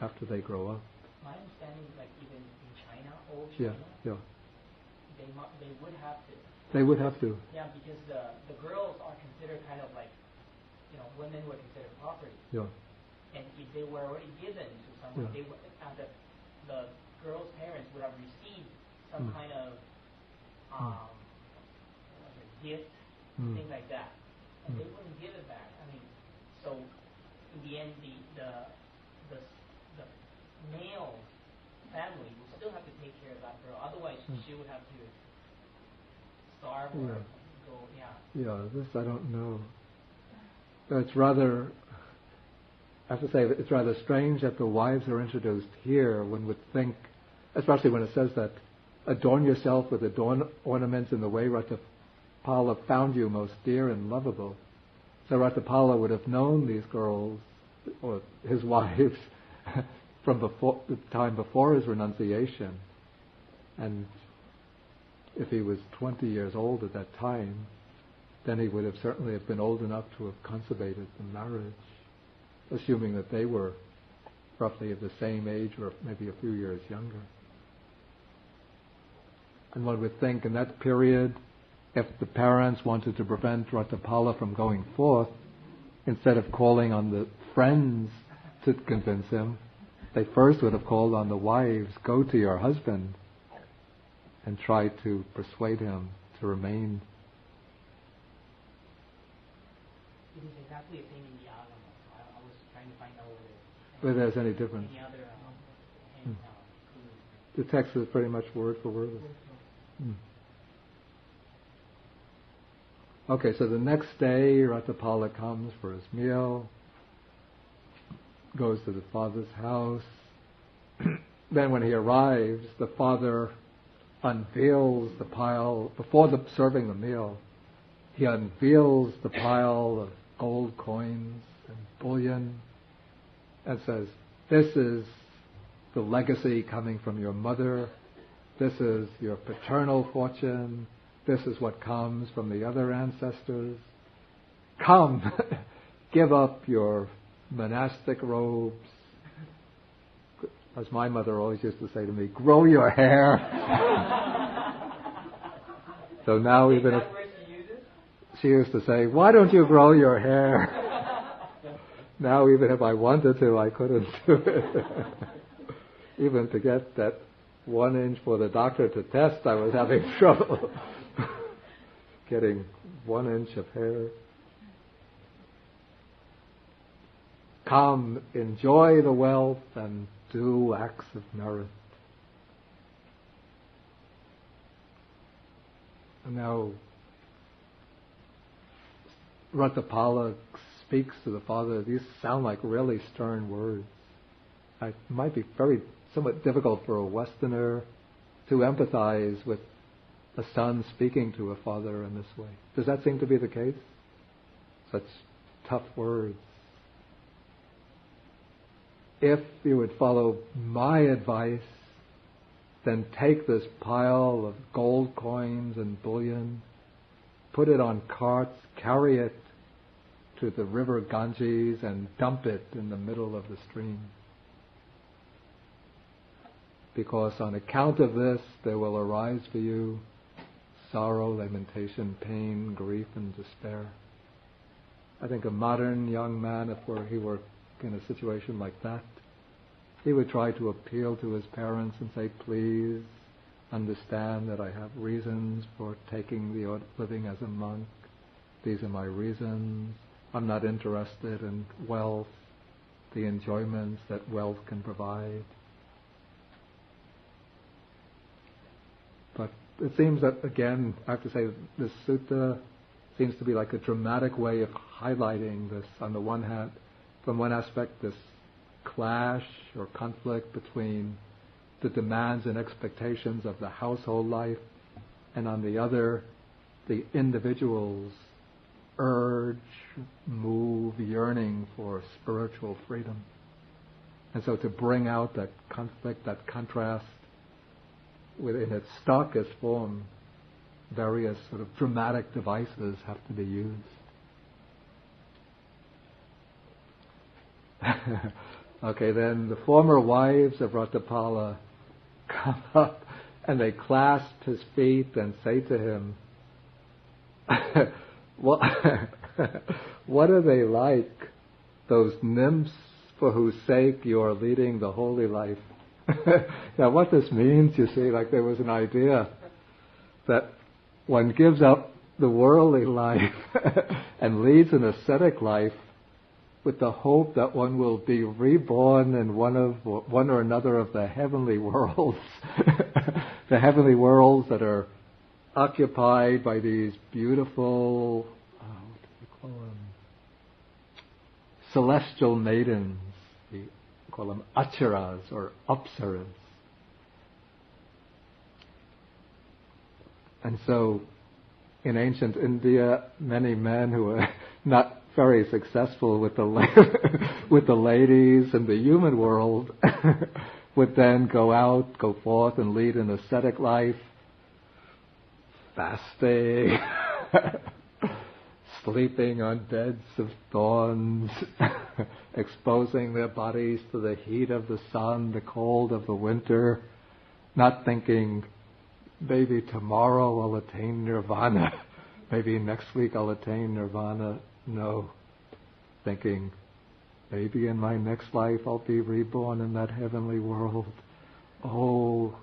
after they grow up. My understanding is like even in China, old China, they would have to. They would have to. Yeah, because the girls are considered kind of like, women were considered property. Yeah. And if they were already given to someone, they would, the girl's parents would have received some kind of gift, things like that, and they wouldn't give it back. I mean, so in the end, the male family will still have to take care of that girl. Otherwise, she would have to starve or go. Yeah. Yeah, this I don't know. It's rather. I have to say, it's rather strange that the wives are introduced here. One would think, especially when it says that adorn yourself with ornaments in the way Ratthapala found you most dear and lovable. So Ratthapala would have known these girls, or his wives, from the time before his renunciation. And if he was 20 years old at that time, then he would have certainly have been old enough to have consummated the marriage, assuming that they were roughly of the same age or maybe a few years younger. And one would think in that period, if the parents wanted to prevent Ratthapala from going forth, instead of calling on the friends to convince him, they first would have called on the wives, go to your husband and try to persuade him to remain. It is exactly the same in the Agama. I was trying to find out whether there's any difference. Any other the text is pretty much word for word. Okay, so the next day Ratthapala comes for his meal, goes to the father's house. Then when he arrives, the father unveils the pile, before serving the meal, he unveils the pile of gold coins and bullion and says, this is the legacy coming from your mother, this is your paternal fortune, this is what comes from the other ancestors. Come, give up your monastic robes. As my mother always used to say to me, grow your hair. So now even if she used to say, why don't you grow your hair? Now even if I wanted to, I couldn't do it. Even to get that 1 inch for the doctor to test, I was having trouble getting 1 inch of hair. Come, enjoy the wealth and do acts of merit. And now Ratthapala speaks to the father. These sound like really stern words. It might be somewhat difficult for a Westerner to empathize with a son speaking to a father in this way. Does that seem to be the case? Such tough words. If you would follow my advice, then take this pile of gold coins and bullion, put it on carts, carry it to the river Ganges and dump it in the middle of the stream. Because on account of this, there will arise for you sorrow, lamentation, pain, grief, and despair. I think a modern young man, if he were in a situation like that, he would try to appeal to his parents and say, please understand that I have reasons for taking the living as a monk. These are my reasons. I'm not interested in wealth. the enjoyments that wealth can provide. But it seems that, again, I have to say, this sutta seems to be like a dramatic way of highlighting this. On the one hand, from one aspect, this clash or conflict between the demands and expectations of the household life, and on the other, the individual's urge, move, yearning for spiritual freedom. And so to bring out that conflict, that contrast, within its starkest form, various sort of dramatic devices have to be used. Okay, then the former wives of Ratthapala come up and they clasp his feet and say to him, what are they like, those nymphs for whose sake you are leading the holy life? Now what this means, you see, like there was an idea that one gives up the worldly life and leads an ascetic life with the hope that one will be reborn in one or another of the heavenly worlds, the heavenly worlds that are occupied by these beautiful, what do you call them? Celestial maidens. We call them acharas or apsaras. And so, in ancient India, many men who were not very successful with the ladies in the human world would then go forth and lead an ascetic life, fasting, sleeping on beds of thorns, exposing their bodies to the heat of the sun, the cold of the winter, not thinking, maybe tomorrow I'll attain nirvana, maybe next week I'll attain nirvana. No, thinking, maybe in my next life I'll be reborn in that heavenly world. Oh,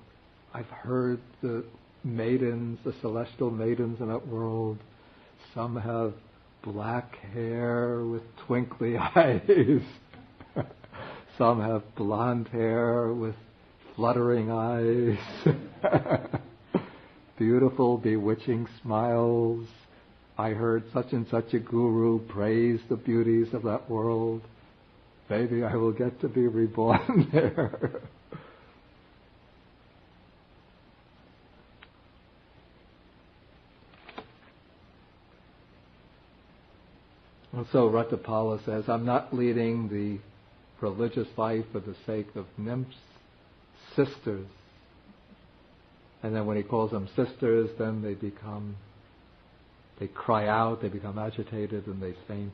I've heard the maidens, the celestial maidens in that world, some have black hair with twinkly eyes. Some have blonde hair with fluttering eyes. Beautiful, bewitching smiles. I heard such and such a guru praise the beauties of that world. Maybe I will get to be reborn there. And so Ratthapala says, I'm not leading the religious life for the sake of nymphs, sisters. And then when he calls them sisters, then they cry out, they become agitated, and they faint.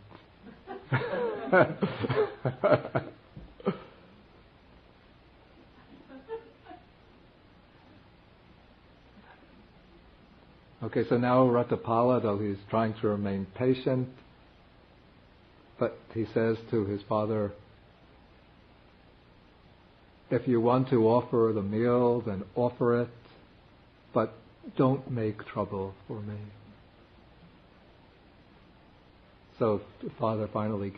Okay, so now Ratthapala, though he's trying to remain patient, but he says to his father, if you want to offer the meal, then offer it, but don't make trouble for me. So the father finally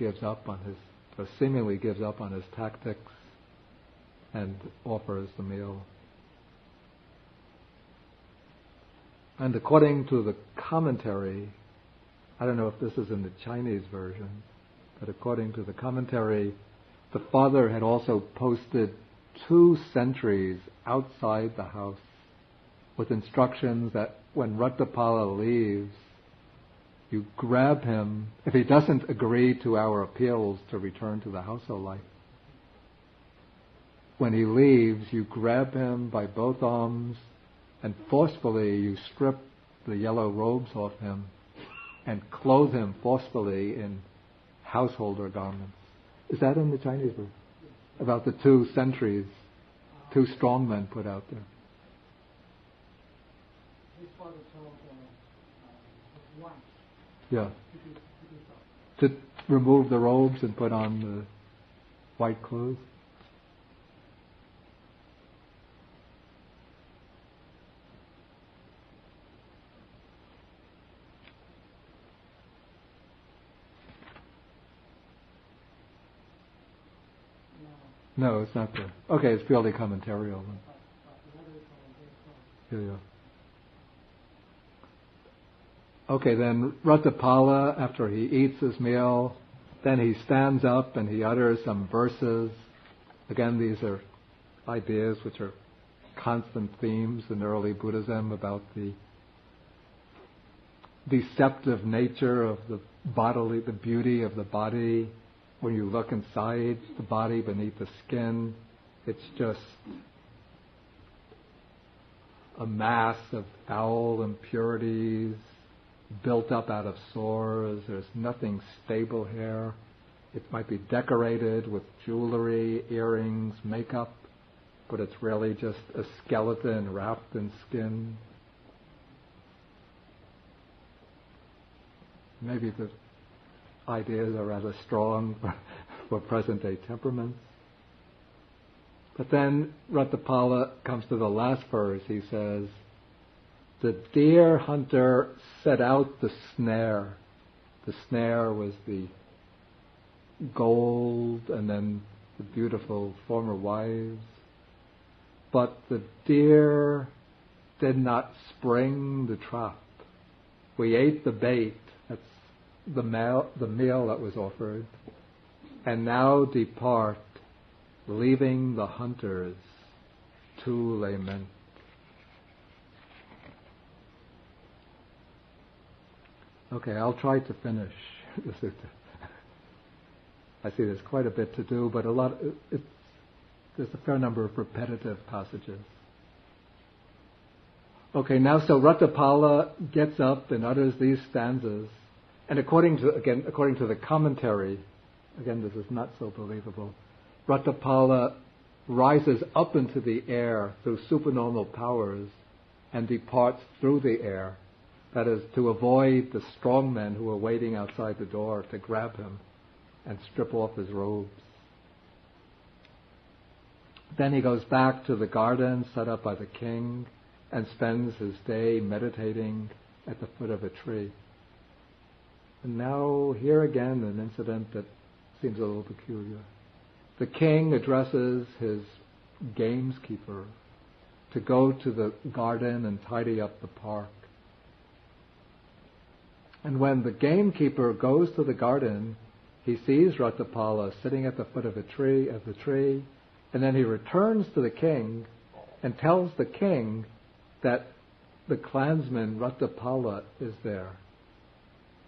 seemingly gives up on his tactics and offers the meal. And according to the commentary, I don't know if this is in the Chinese version, but according to the commentary, the father had also posted 2 sentries outside the house with instructions that when Ratthapala leaves, you grab him, if he doesn't agree to our appeals to return to the household life. When he leaves, you grab him by both arms and forcefully you strip the yellow robes off him and clothe him forcefully in householder garments. Is that in the Chinese version? About the 2 sentries, 2 strong men put out there. His father told his wife. Yeah. To remove the robes and put on the white clothes. No, it's not there. Okay, it's purely commentarial. Yeah. Okay, then Ratthapala, after he eats his meal, then he stands up and he utters some verses. Again, these are ideas which are constant themes in early Buddhism about the deceptive nature of the bodily, the beauty of the body. When you look inside the body beneath the skin, it's just a mass of foul impurities built up out of sores. There's nothing stable here. It might be decorated with jewelry, earrings, makeup, but it's really just a skeleton wrapped in skin. Maybe the ideas are rather strong for present-day temperaments. But then Ratthapala comes to the last verse. He says, the deer hunter set out the snare. The snare was the gold and then the beautiful former wives. But the deer did not spring the trap. We ate the bait. That's the meal that was offered. And now depart, leaving the hunters to lament. Okay, I'll try to finish the sutta. I see there's quite a bit to do, but there's a fair number of repetitive passages. Okay, now so Ratthapala gets up and utters these stanzas, and according to the commentary, again this is not so believable, Ratthapala rises up into the air through supernormal powers and departs through the air. That is, to avoid the strong men who are waiting outside the door to grab him and strip off his robes. Then he goes back to the garden set up by the king and spends his day meditating at the foot of a tree. And now here again an incident that seems a little peculiar. The king addresses his gameskeeper to go to the garden and tidy up the park. And when the gamekeeper goes to the garden, he sees Ratthapala sitting at the foot of the tree, and then he returns to the king and tells the king that the clansman Ratthapala is there,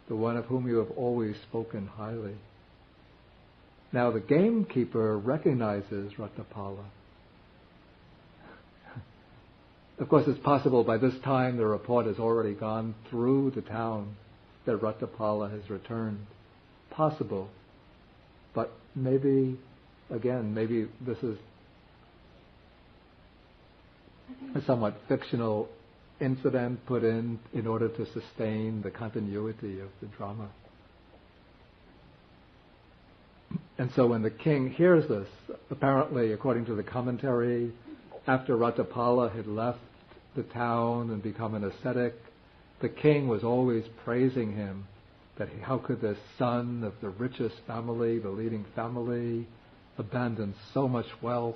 the one of whom you have always spoken highly. Now the gamekeeper recognizes Ratthapala. Of course, it's possible by this time the report has already gone through the town that Ratthapala has returned. Possible. But maybe this is a somewhat fictional incident put in order to sustain the continuity of the drama. And so when the king hears this, apparently, according to the commentary, after Ratthapala had left the town and become an ascetic, the king was always praising him, that how could this son of the richest family, the leading family, abandon so much wealth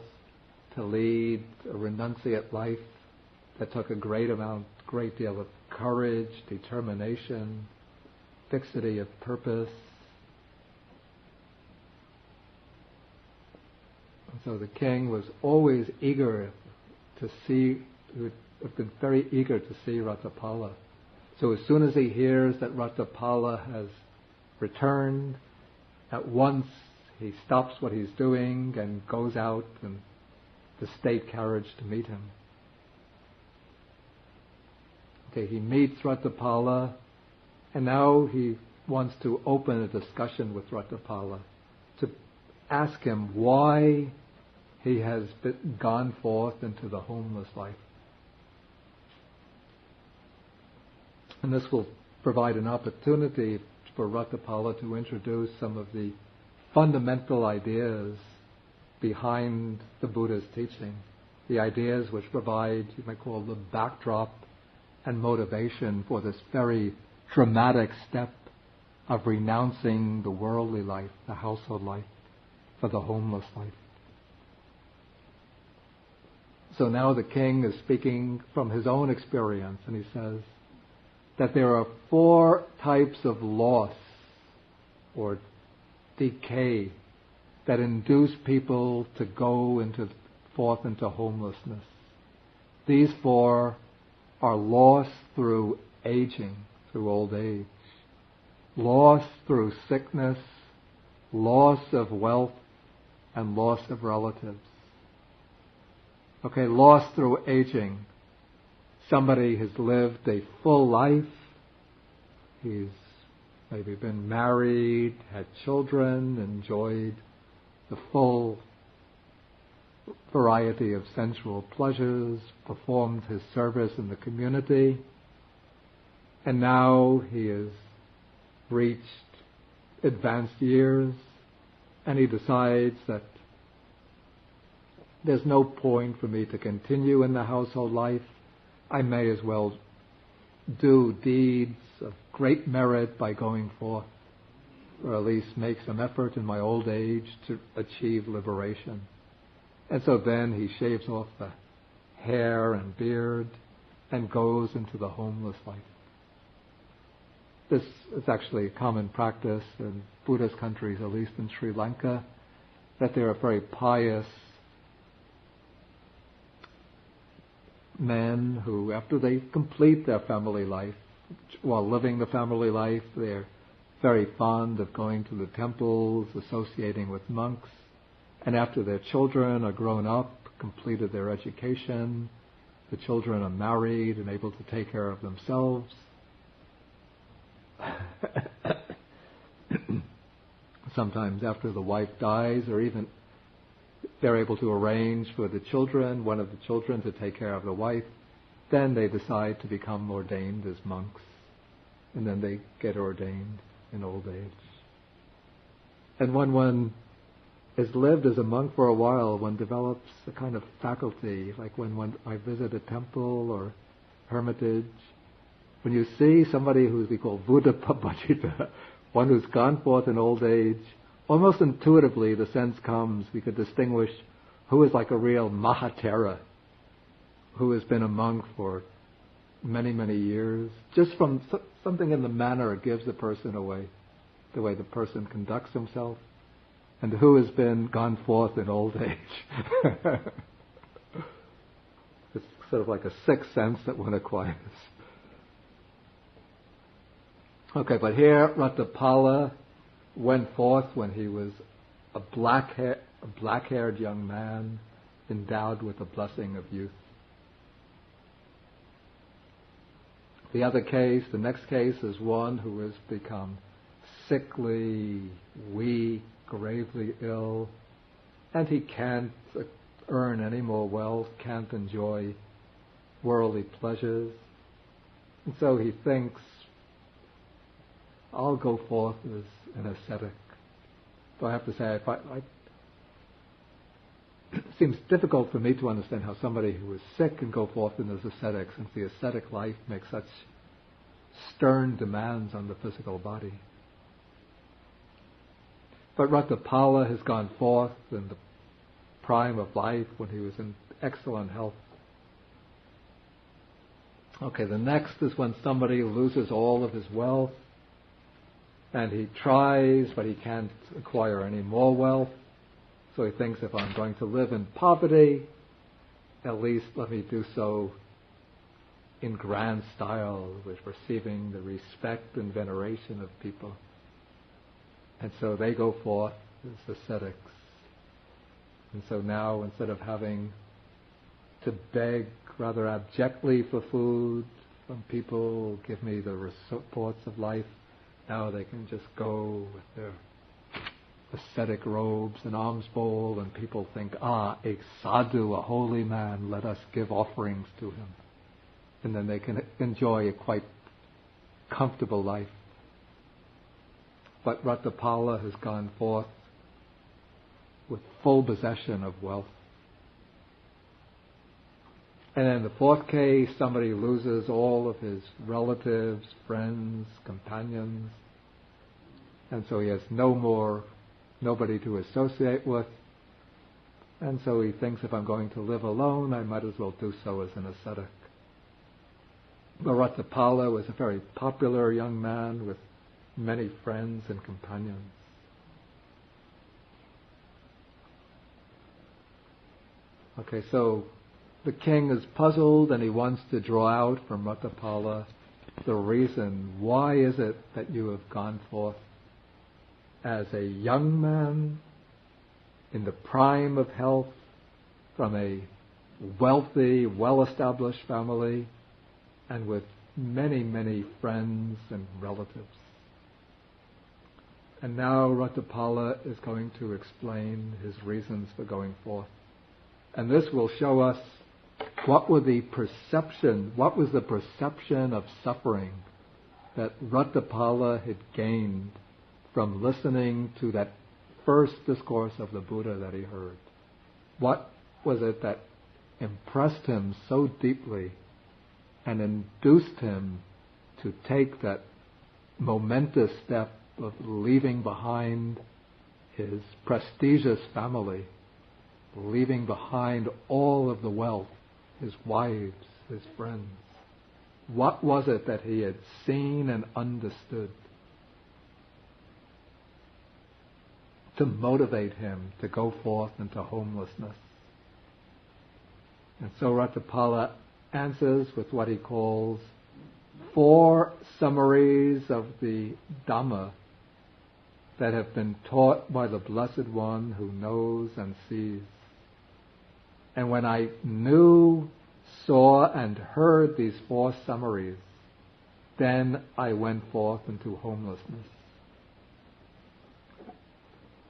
to lead a renunciate life that took a great deal of courage, determination, fixity of purpose. And so the king was always eager to see, would have been very eager to see Ratthapala. So as soon as he hears that Ratthapala has returned, at once he stops what he's doing and goes out in the state carriage to meet him. Okay, he meets Ratthapala, and now he wants to open a discussion with Ratthapala to ask him why he has gone forth into the homeless life. And this will provide an opportunity for Ratthapala to introduce some of the fundamental ideas behind the Buddha's teaching, the ideas which provide, you might call, the backdrop and motivation for this very dramatic step of renouncing the worldly life, the household life, for the homeless life. So now the king is speaking from his own experience, and he says that there are 4 types of loss or decay that induce people to go forth into homelessness. These 4 are loss through aging, through old age, loss through sickness, loss of wealth, and loss of relatives. Okay, loss through aging. Somebody has lived a full life. He's maybe been married, had children, enjoyed the full variety of sensual pleasures, performed his service in the community, and now he has reached advanced years, and he decides that there's no point for me to continue in the household life. I may as well do deeds of great merit by going forth, or at least make some effort in my old age to achieve liberation. And so then he shaves off the hair and beard and goes into the homeless life. This is actually a common practice in Buddhist countries, at least in Sri Lanka, that there are very pious men who, after they complete their family life, while living the family life, they're very fond of going to the temples, associating with monks, and after their children are grown up, completed their education, the children are married and able to take care of themselves, sometimes after the wife dies, or even they're able to arrange for the children, one of the children, to take care of the wife, then they decide to become ordained as monks, and then they get ordained in old age. And when one has lived as a monk for a while, one develops a kind of faculty, like when I visit a temple or hermitage, when you see somebody who we call Buddha-pabajita, one who's gone forth in old age, almost intuitively the sense comes, we could distinguish who is like a real Mahatera, who has been a monk for many, many years, just from something in the manner it gives the person away, the way the person conducts himself, and who has been gone forth in old age. It's sort of like a sixth sense that one acquires. Okay, but here Ratthapala went forth when he was a black-haired young man endowed with the blessing of youth. The next case is one who has become sickly, weak, gravely ill, and he can't earn any more wealth, can't enjoy worldly pleasures. And so he thinks, I'll go forth as an ascetic. So I have to say, it seems difficult for me to understand how somebody who is sick can go forth in as ascetic, since the ascetic life makes such stern demands on the physical body. But Ratthapala has gone forth in the prime of life when he was in excellent health. Okay, the next is when somebody loses all of his wealth, and he tries, but he can't acquire any more wealth. So he thinks, if I'm going to live in poverty, at least let me do so in grand style, with receiving the respect and veneration of people. And so they go forth as ascetics. And so now, instead of having to beg rather abjectly for food from people, give me the supports of life, now they can just go with their ascetic robes and alms bowl, and people think, a sadhu, a holy man, let us give offerings to him. And then they can enjoy a quite comfortable life. But Ratthapala has gone forth with full possession of wealth. And in the fourth case, somebody loses all of his relatives, friends, companions, and so he has nobody to associate with. And so he thinks, if I'm going to live alone, I might as well do so as an ascetic. Ratthapala was a very popular young man with many friends and companions. Okay, so the king is puzzled and he wants to draw out from Ratthapala the reason. Why is it that you have gone forth as a young man in the prime of health from a wealthy, well-established family and with many, many friends and relatives? And now Ratthapala is going to explain his reasons for going forth. And this will show us what was the perception of suffering that Ratthapala had gained from listening to that first discourse of the Buddha that he heard. What was it that impressed him so deeply and induced him to take that momentous step of leaving behind his prestigious family, leaving behind all of the wealth, his wives, his friends? What was it that he had seen and understood to motivate him to go forth into homelessness? And so Ratthapala answers with what he calls 4 summaries of the Dhamma that have been taught by the Blessed One who knows and sees. And when I knew, saw, and heard these 4 summaries, then I went forth into homelessness.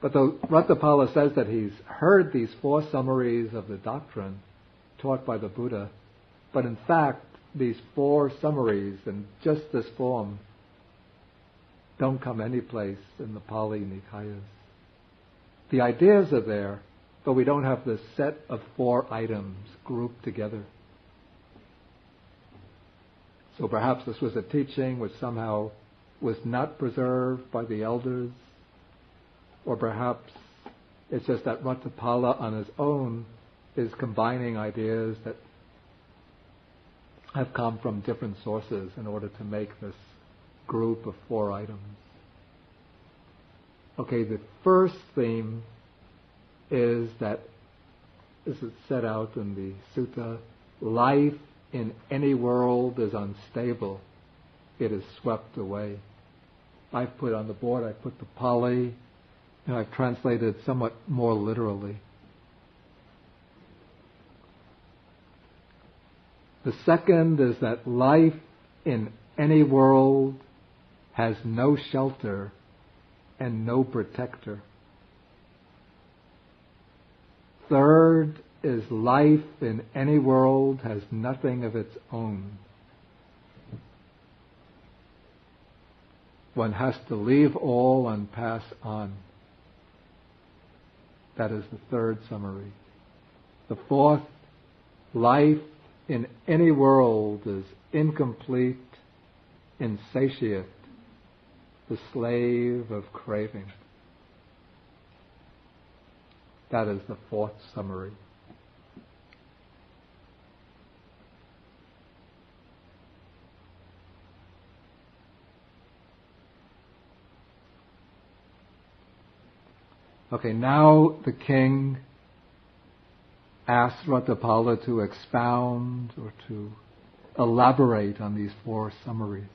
But though Ratthapala says that he's heard these 4 summaries of the doctrine taught by the Buddha, but in fact, these 4 summaries in just this form don't come anyplace in the Pali Nikayas. The ideas are there, but we don't have this set of 4 items grouped together. So perhaps this was a teaching which somehow was not preserved by the elders, or perhaps it's just that Ratthapala on his own is combining ideas that have come from different sources in order to make this group of 4 items. Okay, the first theme is that, as it's set out in the sutta, life in any world is unstable. It is swept away. I've put on the board, I put the Pali, and I've translated somewhat more literally. The second is that life in any world has no shelter and no protector. Third is life in any world has nothing of its own. One has to leave all and pass on. That is the third summary. The fourth, life in any world is incomplete, insatiate, the slave of craving. That is the fourth summary. Okay, now the king asks Ratthapala to expound or to elaborate on these 4 summaries.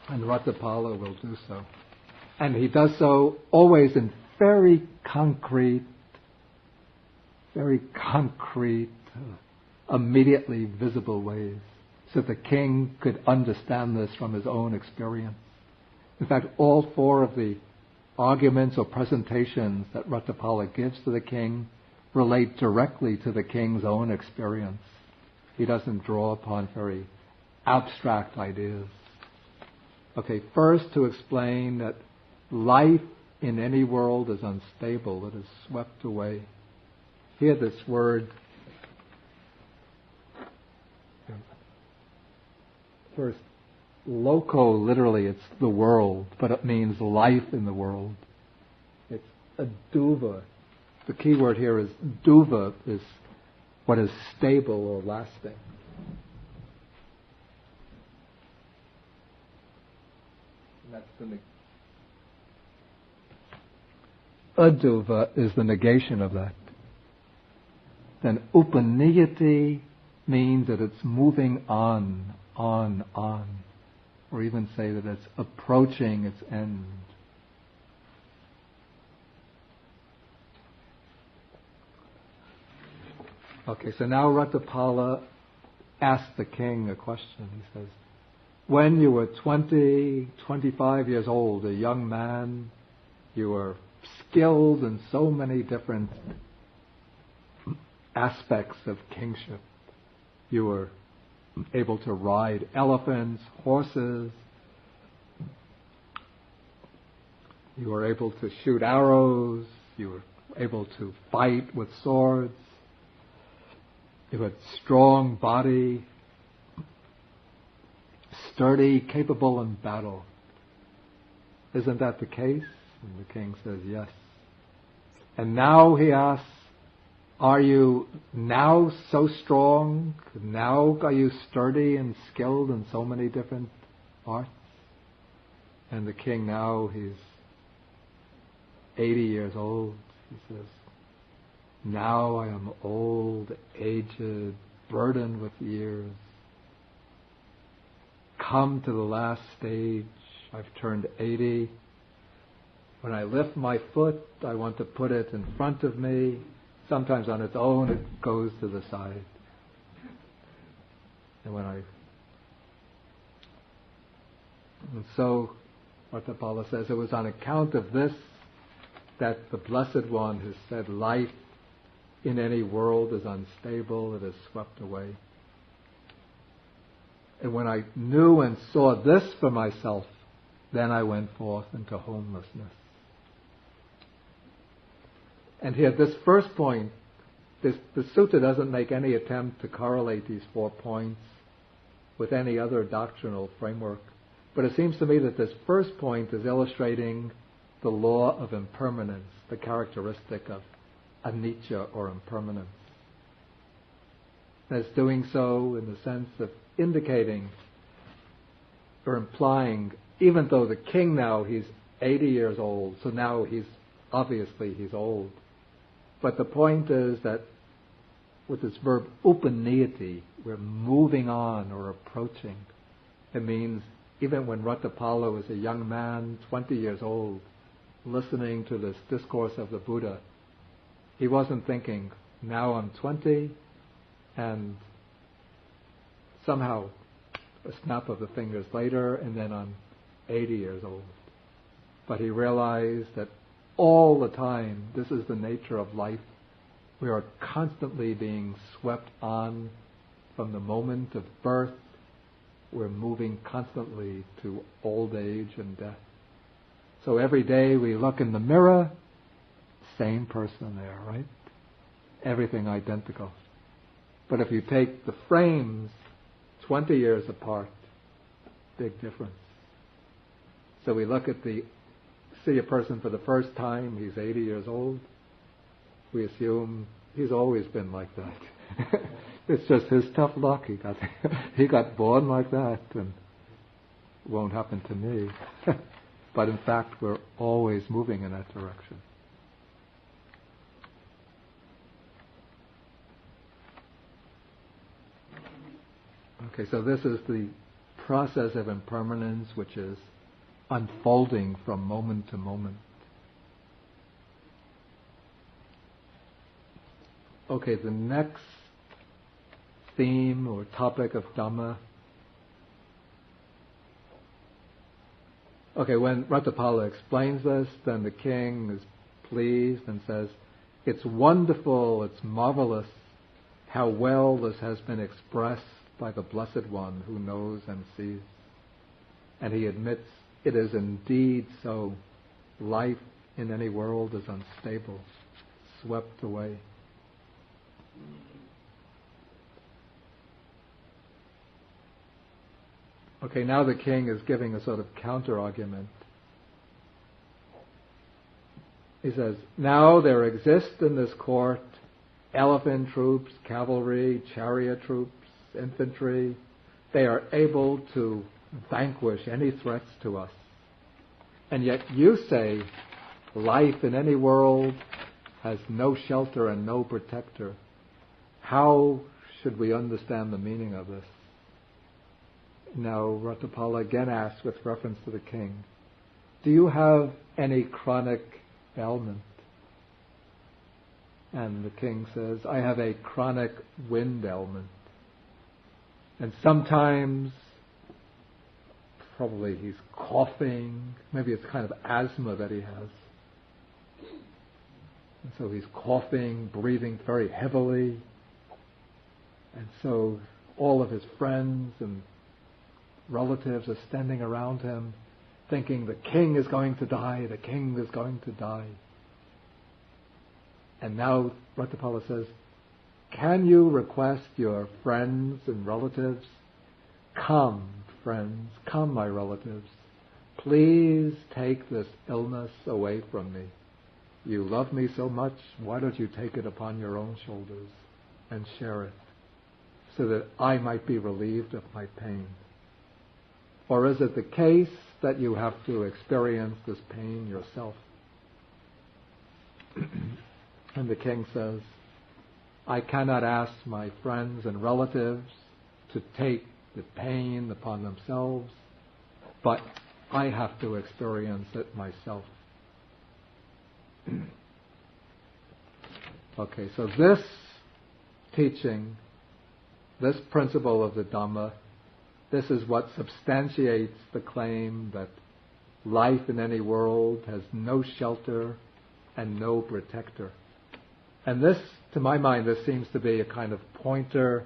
And Ratthapala will do so. And he does so always in very concrete, immediately visible ways, so the king could understand this from his own experience. In fact, all 4 of the arguments or presentations that Ratthapala gives to the king relate directly to the king's own experience. He doesn't draw upon very abstract ideas. Okay, first to explain that life in any world is unstable, it is swept away. Here this word, first, Loco, literally, it's the world, but it means life in the world. It's aduva. The key word here is duva, is what is stable or lasting. And that's aduva is the negation of that. Then upaniyati means that it's moving on. Or even say that it's approaching its end. Okay, so now Ratthapala asked the king a question. He says, when you were 20, 25 years old, a young man, you were skilled in so many different aspects of kingship. You were able to ride elephants, horses. You were able to shoot arrows. You were able to fight with swords. You had strong body, sturdy, capable in battle. Isn't that the case? And the king says, yes. And now he asks, are you now so strong? Now are you sturdy and skilled in so many different arts? And the king now, he's 80 years old. He says, now I am old, aged, burdened with years. Come to the last stage. I've turned 80. When I lift my foot, I want to put it in front of me. Sometimes on its own, it goes to the side. And so, Ratthapala says, it was on account of this that the Blessed One has said life in any world is unstable, it is swept away. And when I knew and saw this for myself, then I went forth into homelessness. And here, this first point, the sutta doesn't make any attempt to correlate these 4 points with any other doctrinal framework. But it seems to me that this first point is illustrating the law of impermanence, the characteristic of anicca or impermanence. And it's doing so in the sense of indicating or implying, even though the king now, he's 80 years old, so now he's old. But the point is that with this verb upaniyati, we're moving on or approaching. It means even when Ratthapala was a young man, 20 years old, listening to this discourse of the Buddha, he wasn't thinking, now I'm 20 and somehow a snap of the fingers later and then I'm 80 years old. But he realized that all the time, this is the nature of life. We are constantly being swept on from the moment of birth. We're moving constantly to old age and death. So every day we look in the mirror, same person there, right? Everything identical. But if you take the frames 20 years apart, big difference. So we see a person for the first time, he's 80 years old, we assume he's always been like that. It's just his tough luck. He got born like that, and it won't happen to me. But in fact, we're always moving in that direction. Okay, so this is the process of impermanence, which is unfolding from moment to moment. Okay, the next theme or topic of Dhamma. Okay, when Ratthapala explains this, then the king is pleased and says, it's wonderful, it's marvelous how well this has been expressed by the Blessed One who knows and sees. And he admits it is indeed so. Life in any world is unstable, swept away. Okay, now the king is giving a sort of counter-argument. He says, now there exist in this court elephant troops, cavalry, chariot troops, infantry. They are able to vanquish any threats to us. And yet you say life in any world has no shelter and no protector. How should we understand the meaning of this? Now Ratthapala again asks with reference to the king, do you have any chronic ailment? And the king says, I have a chronic wind ailment. And sometimes, probably he's coughing, maybe it's kind of asthma that he has. And so he's coughing, breathing very heavily. And so all of his friends and relatives are standing around him, thinking the king is going to die, the king is going to die. And now Ratthapala says, can you request your friends and relatives, come friends, come my relatives, please take this illness away from me. You love me so much, why don't you take it upon your own shoulders and share it, so that I might be relieved of my pain? Or is it the case that you have to experience this pain yourself? And the king says, I cannot ask my friends and relatives to take the pain upon themselves, but I have to experience it myself. Okay, so this teaching, this principle of the Dhamma, this is what substantiates the claim that life in any world has no shelter and no protector. And this, to my mind, this seems to be a kind of pointer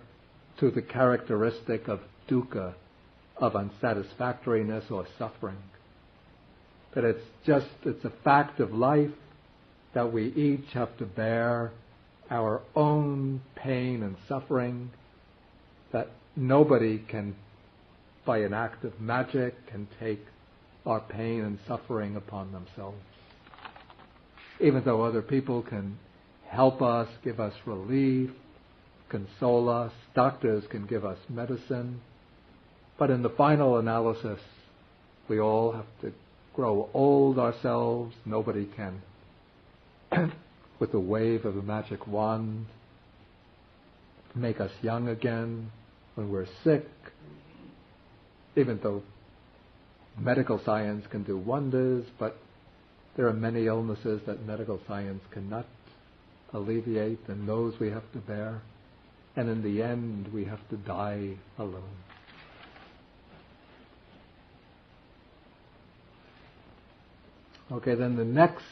to the characteristic of dukkha, of unsatisfactoriness or suffering. That it's a fact of life that we each have to bear our own pain and suffering, that nobody can, by an act of magic, can take our pain and suffering upon themselves. Even though other people can help us, give us relief, console us, doctors can give us medicine, but in the final analysis, we all have to grow old ourselves. Nobody can, with a wave of a magic wand, make us young again when we're sick, even though medical science can do wonders, but there are many illnesses that medical science cannot alleviate, and those we have to bear. And in the end, we have to die alone. Okay, then the next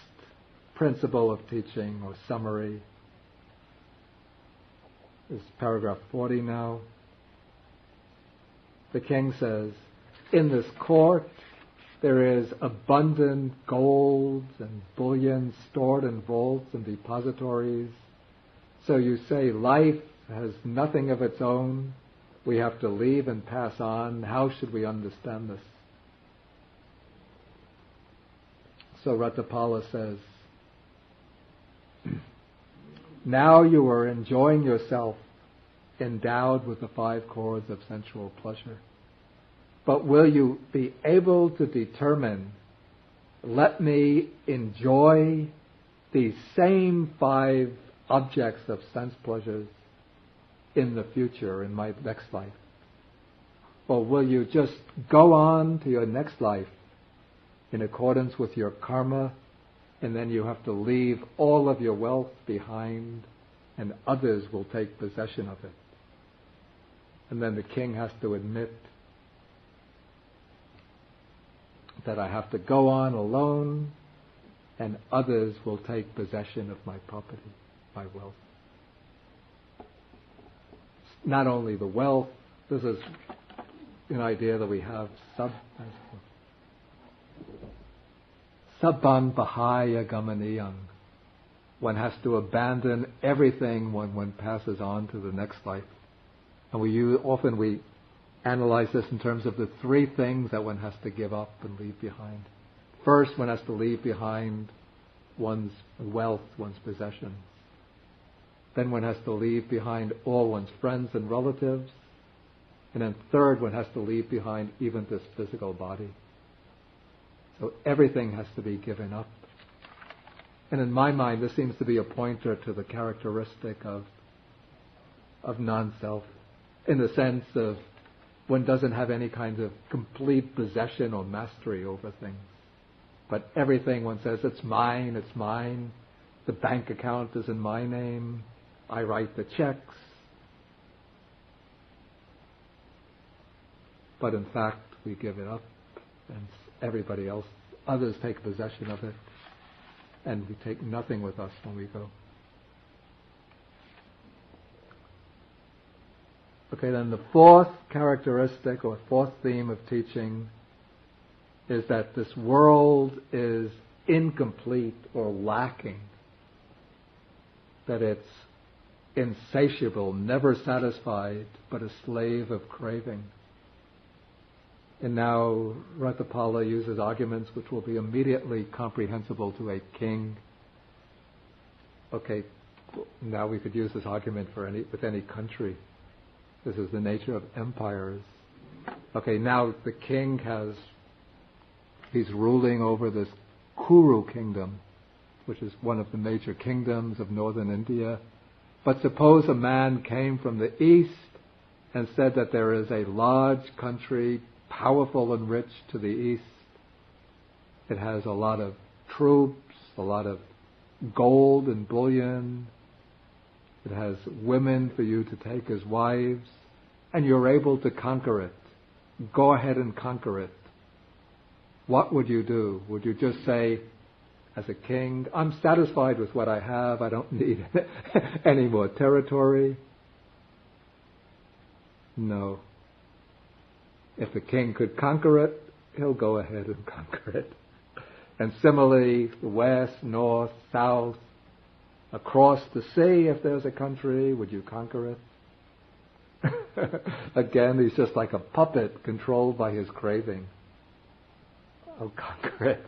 principle of teaching, or summary, is paragraph 40 now. The king says, in this court there is abundant gold and bullion stored in vaults and depositories. So you say life has nothing of its own. We have to leave and pass on. How should we understand this? So Ratthapala says, now you are enjoying yourself endowed with the 5 cords of sensual pleasure. But will you be able to determine, let me enjoy these same 5 objects of sense pleasures in the future, in my next life? Or will you just go on to your next life in accordance with your karma, and then you have to leave all of your wealth behind and others will take possession of it? And then the king has to admit that I have to go on alone and others will take possession of my property, my wealth. Not only the wealth, this is an idea that we have, Sabban Bahaya Gamaniyang. One has to abandon everything when one passes on to the next life. And we analyze this in terms of the three things that one has to give up and leave behind. First, one has to leave behind one's wealth, one's possessions. Then one has to leave behind all one's friends and relatives. And then third, one has to leave behind even this physical body. So everything has to be given up. And in my mind, this seems to be a pointer to the characteristic of non-self, in the sense of one doesn't have any kind of complete possession or mastery over things. But everything, one says, it's mine, it's mine. The bank account is in my name. I write the checks. But in fact, we give it up, and everybody else, others take possession of it, and we take nothing with us when we go. Okay, then the fourth characteristic or fourth theme of teaching is that this world is incomplete or lacking, that it's insatiable, never satisfied, but a slave of craving. And now Ratthapala uses arguments which will be immediately comprehensible to a king. Okay, now we could use this argument with any country. This is the nature of empires. Okay, now the king he's ruling over this Kuru kingdom, which is one of the major kingdoms of northern India. But suppose a man came from the east and said that there is a large country, powerful and rich to the east. It has a lot of troops, a lot of gold and bullion. It has women for you to take as wives, and you're able to conquer it. Go ahead and conquer it. What would you do? Would you just say, as a king, I'm satisfied with what I have, I don't need any more territory? No. If the king could conquer it, he'll go ahead and conquer it. And similarly, the west, north, south, across the sea, if there's a country, would you conquer it? Again, he's just like a puppet controlled by his craving. I'll conquer it.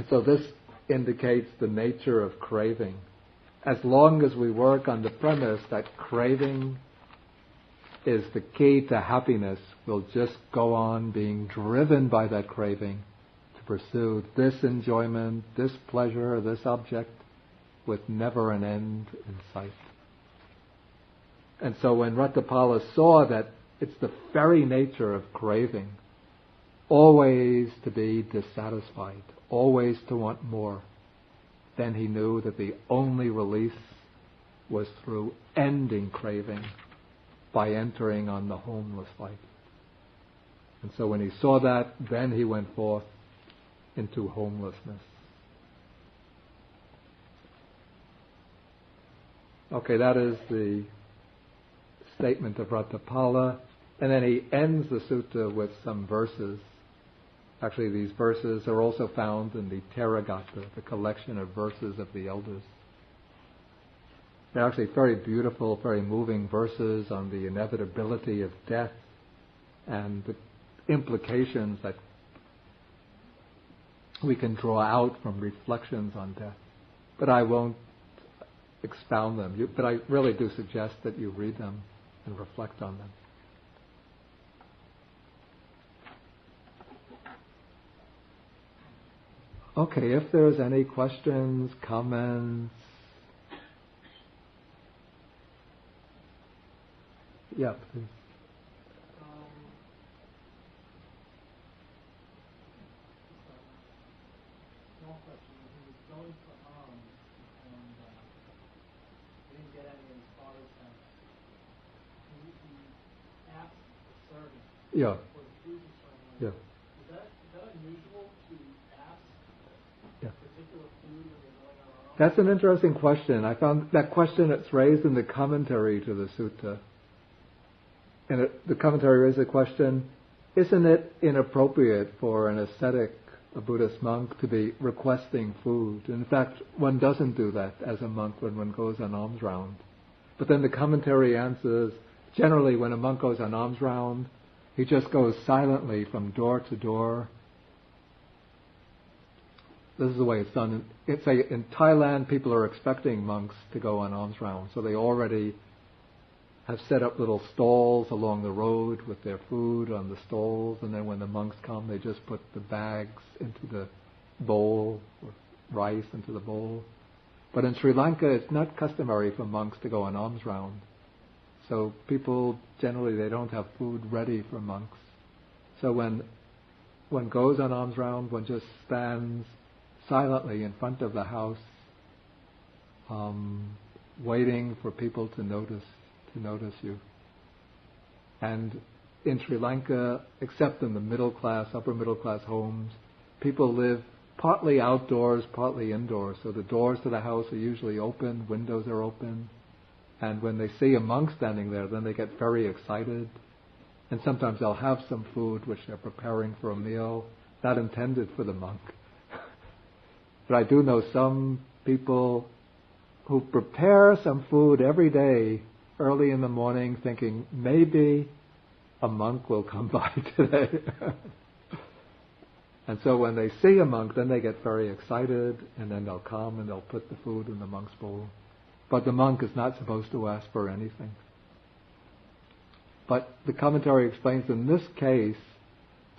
So this indicates the nature of craving. As long as we work on the premise that craving is the key to happiness, we'll just go on being driven by that craving to pursue this enjoyment, this pleasure, this object, with never an end in sight. And so when Ratthapala saw that it's the very nature of craving, always to be dissatisfied, always to want more, then he knew that the only release was through ending craving by entering on the homeless life. And so when he saw that, then he went forth into homelessness. Okay, that is the statement of Ratthapala. And then he ends the sutta with some verses. Actually, these verses are also found in the Theragatha, the collection of verses of the elders. They're actually very beautiful, very moving verses on the inevitability of death and the implications that we can draw out from reflections on death. But I won't expound them. But I really do suggest that you read them and reflect on them. Okay, if there's any questions, comments. Yeah, please. Small question. He was going for alms and he didn't get any in his father's house. He asked the servant Yeah. for the food to serve. Yeah. Is that unusual to ask particular food when you're going on alms? That's an interesting question. I found that question, it's raised in the commentary to the sutta. And the commentary raises the question, isn't it inappropriate for an ascetic, a Buddhist monk, to be requesting food? In fact, one doesn't do that as a monk when one goes on alms round. But then the commentary answers, generally when a monk goes on alms round, he just goes silently from door to door. This is the way it's done. In Thailand, people are expecting monks to go on alms round, so they already have set up little stalls along the road with their food on the stalls, and then when the monks come, they just put the bags into the bowl, or rice into the bowl. But in Sri Lanka, it's not customary for monks to go on alms round. So people, generally, they don't have food ready for monks. So when one goes on alms round, one just stands silently in front of the house, waiting for people to notice you. And in Sri Lanka, except in the middle class, upper middle class homes, people live partly outdoors, partly indoors. So the doors to the house are usually open, windows are open. And when they see a monk standing there, then they get very excited. And sometimes they'll have some food which they're preparing for a meal, not intended for the monk. But I do know some people who prepare some food every day, early in the morning, thinking maybe a monk will come by today. And so when they see a monk, then they get very excited, and then they'll come and they'll put the food in the monk's bowl. But the monk is not supposed to ask for anything. But the commentary explains in this case,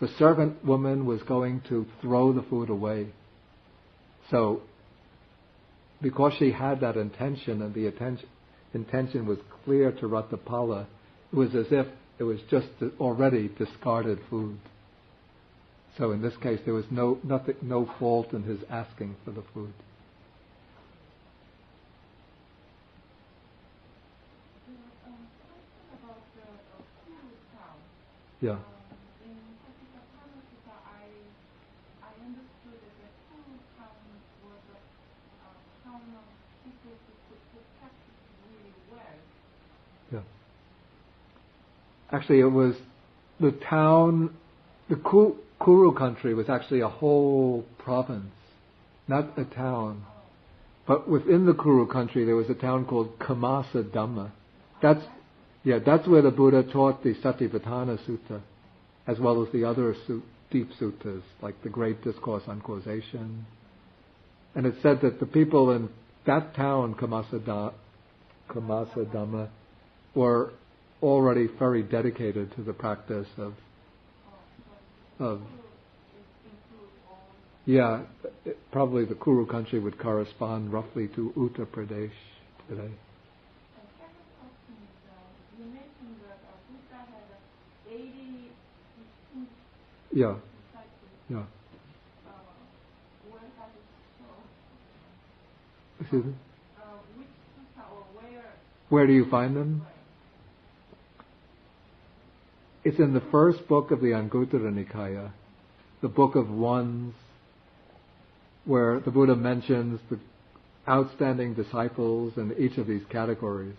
the servant woman was going to throw the food away. So, because she had that intention, and the intention was clear to Ratthapala, it was as if it was just already discarded food. So in this case, there was no fault in his asking for the food. About the Kuru town. Yeah. In Ratthapala Sutta, I understood that the Kuru town was a town of people who practiced really well. Yeah. Actually, it was the town, the Kuru country was actually a whole province, not a town. But within the Kuru country, there was a town called Kamasa Dhamma. That's where the Buddha taught the Satipatthana Sutta, as well as the other deep suttas, like the Great Discourse on Causation. And it said that the people in that town, Kamasa Dhamma, were already very dedicated to the practice of probably the Kuru country would correspond roughly to Uttar Pradesh today. You mentioned that Buddha had 80 distinct Yeah. disciples. Yeah. Where that is so? Excuse me? Which sutta or where? Where do you find them? It's in the first book of the Anguttara Nikaya, the Book of Ones, where the Buddha mentions the outstanding disciples in each of these categories.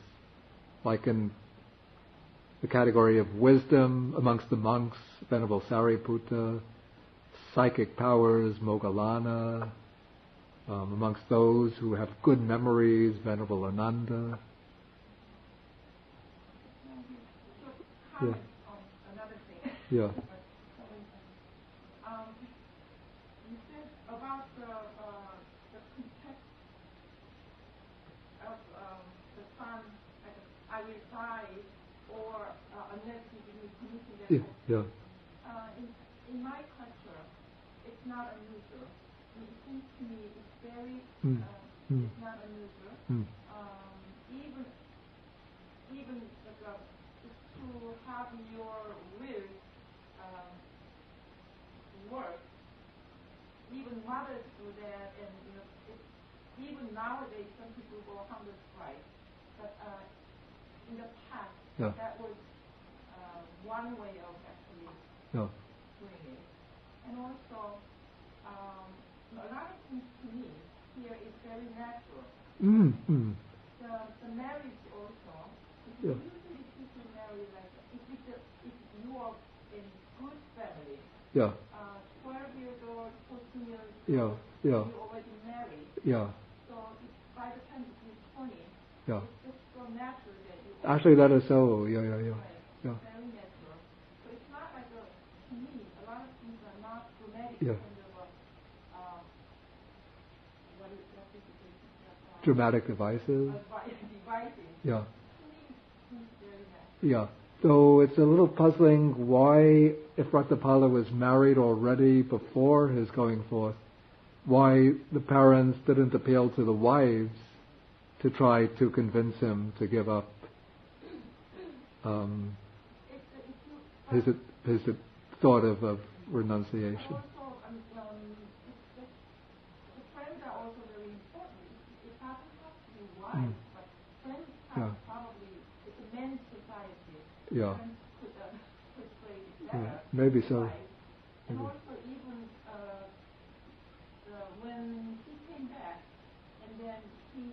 Like in the category of wisdom amongst the monks, Venerable Sariputta, psychic powers, Moggallana, amongst those who have good memories, Venerable Ananda. Yeah. Another thing. Yeah. You said about the context of the sun, I will die, or unless you give me permission. Yeah. In my culture, it's not unusual. It seems to me it's very it's not unusual. Even to have your will work. Even mothers do that, and even nowadays some people go hunger strike. But in the past, that was one way of actually doing it. And also, a lot of things to me here is very natural. The marriage also. Usually people marry like if you are in good family. 12 years old, 14 years old, you already married. So by the time you 20, it's just so natural that you Actually, that is so. Yeah. Very natural. So it's not like to me, a lot of things are not dramatic Yeah. kind of what is it? Dramatic devices. Devices. Yeah. To me, it seems very natural. Yeah. So it's a little puzzling why, if Ratthapala was married already before his going forth, why the parents didn't appeal to the wives to try to convince him to give up his thought of renunciation. Also, the friends are also very important. It doesn't have to be wives, but friends have probably, it's a men's society. Yeah. Friends could play it better. Maybe so. Wives. And also even when he came back, and then he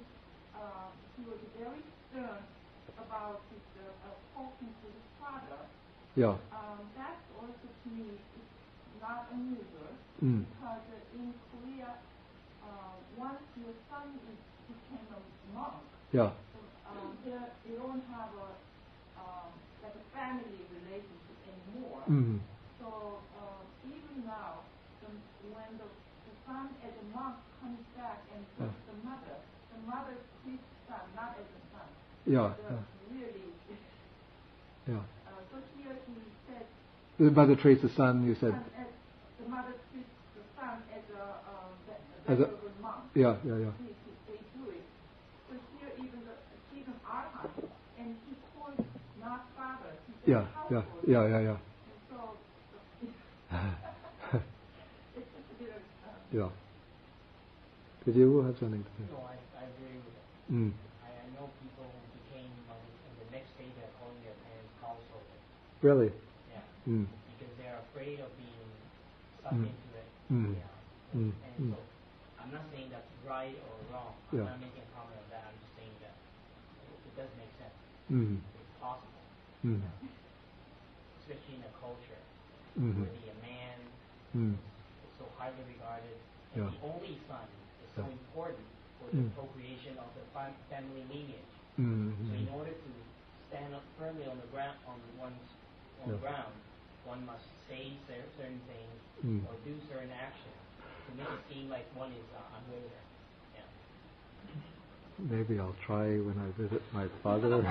was very stern about his talking to his father. Yeah. That's also to me is not unusual because in Korea, once your son became a monk, Yeah. they don't have like a family relationship anymore. So even now, when the son as a monk comes back and meets the mother treats the son not as a son. Yeah. Really. Yeah. So here he said. The mother treats the son. You said. The mother treats the son as a monk. Yeah. They do it. So here even Arhat, and he calls not father. He says household. Yeah. And so it's just a bit of. Yeah. Did you have something to say? No, I agree with it. I know people who became monks and the next day they're calling their parents householder. Really? Yeah. Because they're afraid of being sucked into it. Yeah. And so I'm not saying that's right or wrong. I'm not making a comment on that. I'm just saying that it does make sense. It's possible. Especially in a culture where a man is so highly regarded and the only son is so important for the procreation of the family lineage. So in order to stand up firmly on the ground, ground, one must say certain things or do certain actions to make it seem like one is unwavering. Yeah. Maybe I'll try when I visit my father.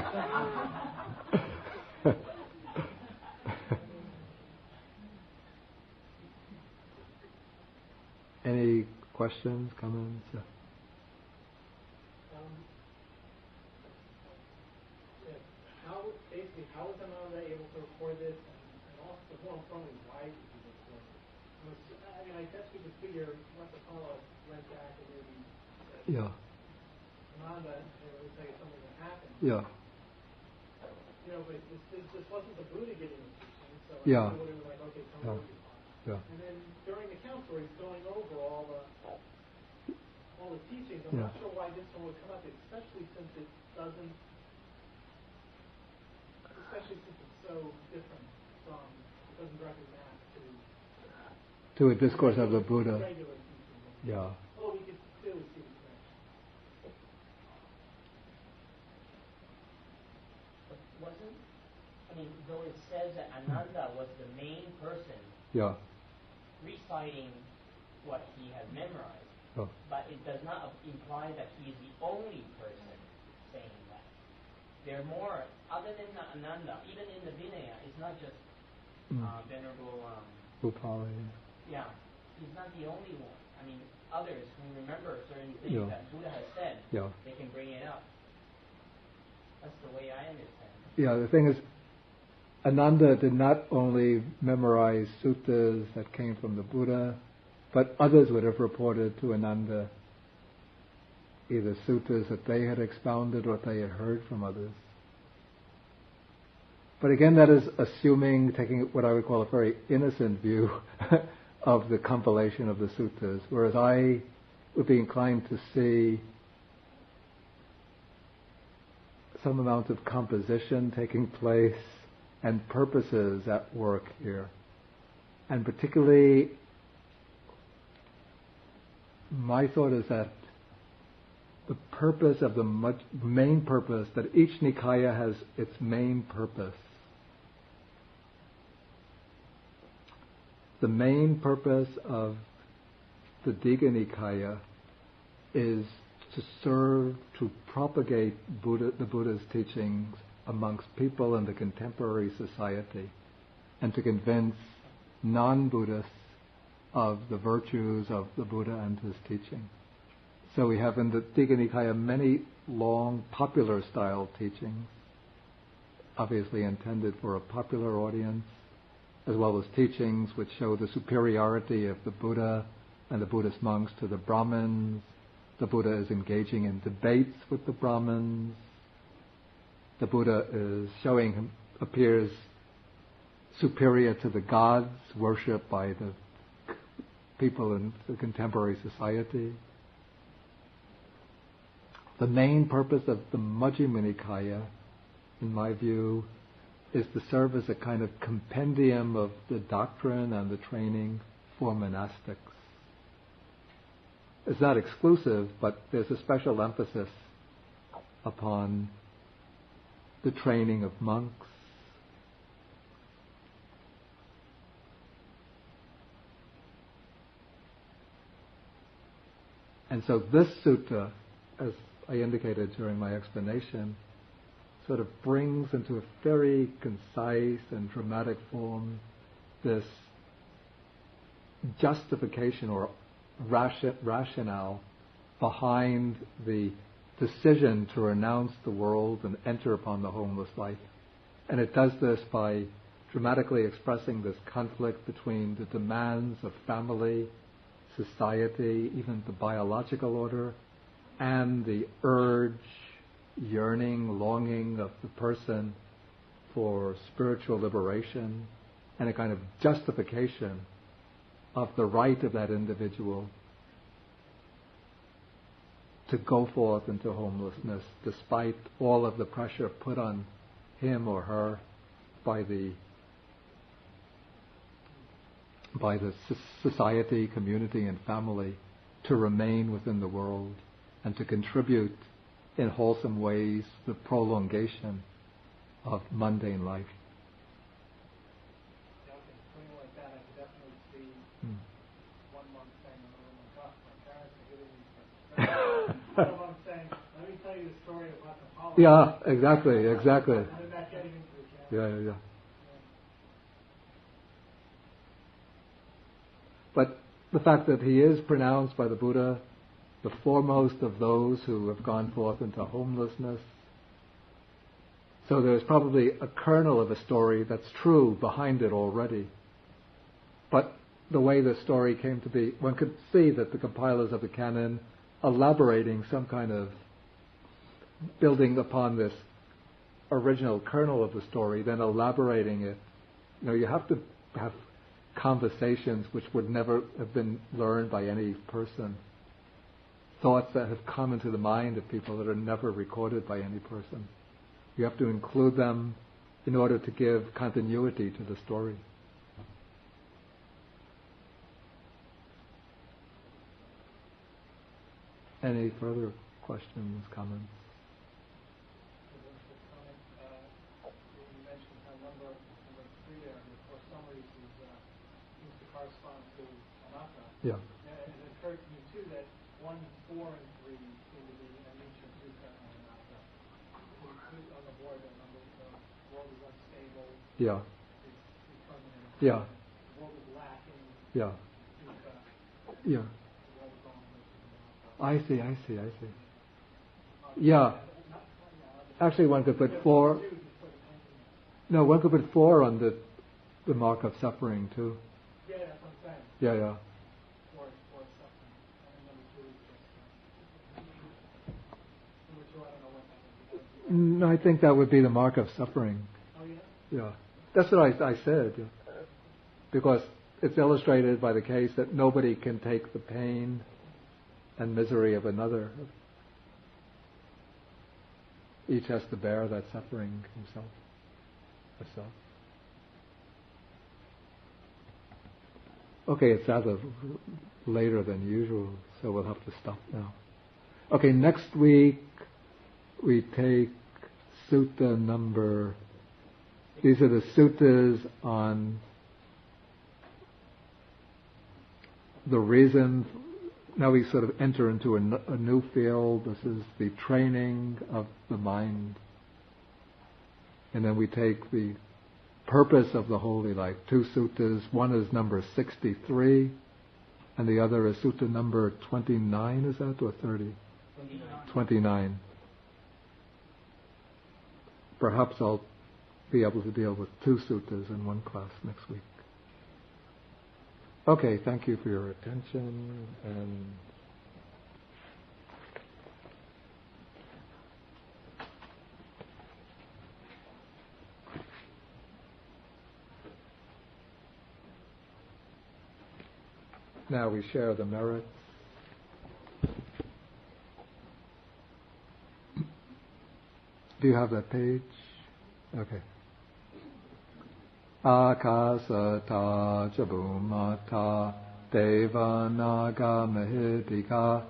Any questions, comments? How was Ananda able to record this, and also, more importantly, why did he record it? I mean, I guess we could figure Ratthapala went back and maybe said, Ananda, let's say something that happened. Yeah. But this wasn't the Buddha giving the teaching, so Yeah. it would have been like, okay, tell me what you want. Yeah. And then during the count where he's going over all the teachings, I'm not sure why this one would come up, especially since it doesn't. Especially since it's so different from, it doesn't directly map to a discourse of the Buddha. Regular teaching. Yeah. Oh, we could clearly see the connection. But though it says that Ananda was the main person reciting what he had memorized, but it does not imply that he is the only person saying that. There are more, other than Ananda, even in the Vinaya, it's not just Venerable Upali. Yeah, he's not the only one. I mean, others who remember certain things that Buddha has said, they can bring it up. That's the way I understand it. Yeah, the thing is, Ananda did not only memorize suttas that came from the Buddha, but others would have reported to Ananda either suttas that they had expounded or they had heard from others. But again, that is assuming, taking what I would call a very innocent view of the compilation of the suttas, whereas I would be inclined to see some amount of composition taking place and purposes at work here. And particularly, my thought is that the purpose of the main purpose, that each Nikaya has its main purpose. The main purpose of the Digha Nikaya is to serve, to propagate the Buddha's teachings amongst people in the contemporary society, and to convince non-Buddhists of the virtues of the Buddha and his teaching. So we have in the Digha Nikaya many long, popular style teachings, obviously intended for a popular audience, as well as teachings which show the superiority of the Buddha and the Buddhist monks to the Brahmins. The Buddha is engaging in debates with the Brahmins. The Buddha appears superior to the gods worshipped by the people in the contemporary society. The main purpose of the Majjhima Nikaya, in my view, is to serve as a kind of compendium of the doctrine and the training for monastics. It's not exclusive, but there's a special emphasis upon the training of monks. And so this sutta, as I indicated during my explanation, sort of brings into a very concise and dramatic form this justification or rationale behind the decision to renounce the world and enter upon the homeless life. And it does this by dramatically expressing this conflict between the demands of family, society, even the biological order, and the urge, yearning, longing of the person for spiritual liberation, and a kind of justification of the right of that individual to go forth into homelessness despite all of the pressure put on him or her by the society, community, and family to remain within the world and to contribute in wholesome ways the prolongation of mundane life. Something like that, I could definitely see one monk saying, "Oh my gosh, my parents are giving me such." One monk saying, "Let me tell you the story of Ratthapala." Yeah, exactly. And then that getting into the canon. Yeah. But the fact that he is pronounced by the Buddha the foremost of those who have gone forth into homelessness. So there's probably a kernel of a story that's true behind it already. But the way the story came to be, one could see that the compilers of the canon elaborating some kind of building upon this original kernel of the story, then elaborating it. You know, you have to have conversations which would never have been learned by any person. Thoughts that have come into the mind of people that are never recorded by any person. You have to include them in order to give continuity to the story. Any further questions, comments? You mentioned how number 3 there, for some reasons, seems to correspond to anatta. Yeah. And it occurred to me too that 1, 4, and 3 seem to be anicca, dukkha, and anatta. On the board, the world is unstable. Yeah. It's permanent. Yeah. The world is lacking. Yeah. Dukkha. Yeah. The world is wrong. I see. Yeah. Actually, one could put 4. No, one could put 4 on the mark of suffering too. Yeah, that's what I'm saying. Yeah. 4 is suffering. And number 2 is just number 2, I don't know what that would be. No, I think that would be the mark of suffering. Oh, yeah? Yeah. That's what I said. Yeah. Because it's illustrated by the case that nobody can take the pain and misery of another. Each has to bear that suffering himself, herself. Okay, it's rather later than usual, so we'll have to stop now. Okay, next week we take sutta number. These are the suttas on the reason. Now we sort of enter into a new field. This is the training of the mind. And then we take the purpose of the holy life. Two suttas. One is number 63, and the other is sutta number 29, is that, or 30? 29. Perhaps I'll be able to deal with two suttas in one class next week. Okay, thank you for your attention, and now we share the merits. Do you have that page? Okay. Akasata chabumata devanaga mahidika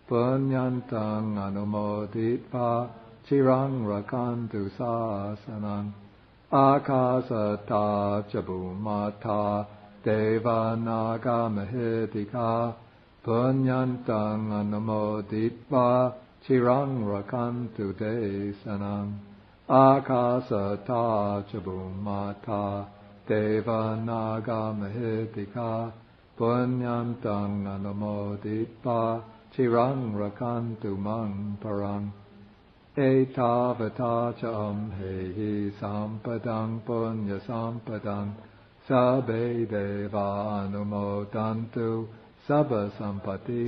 punyantang anumoditva chirang rakantu sasanang. Akasata chabumata devanaga mahidika punyantang anumoditva chirang rakantu desanang. Akasata chabumata devanaga mahidika punyantang anumoditva chirang rakantu mang parang. Etavata cham hehi sampadang punya sampadang sabbe deva anumodantu sabba sampati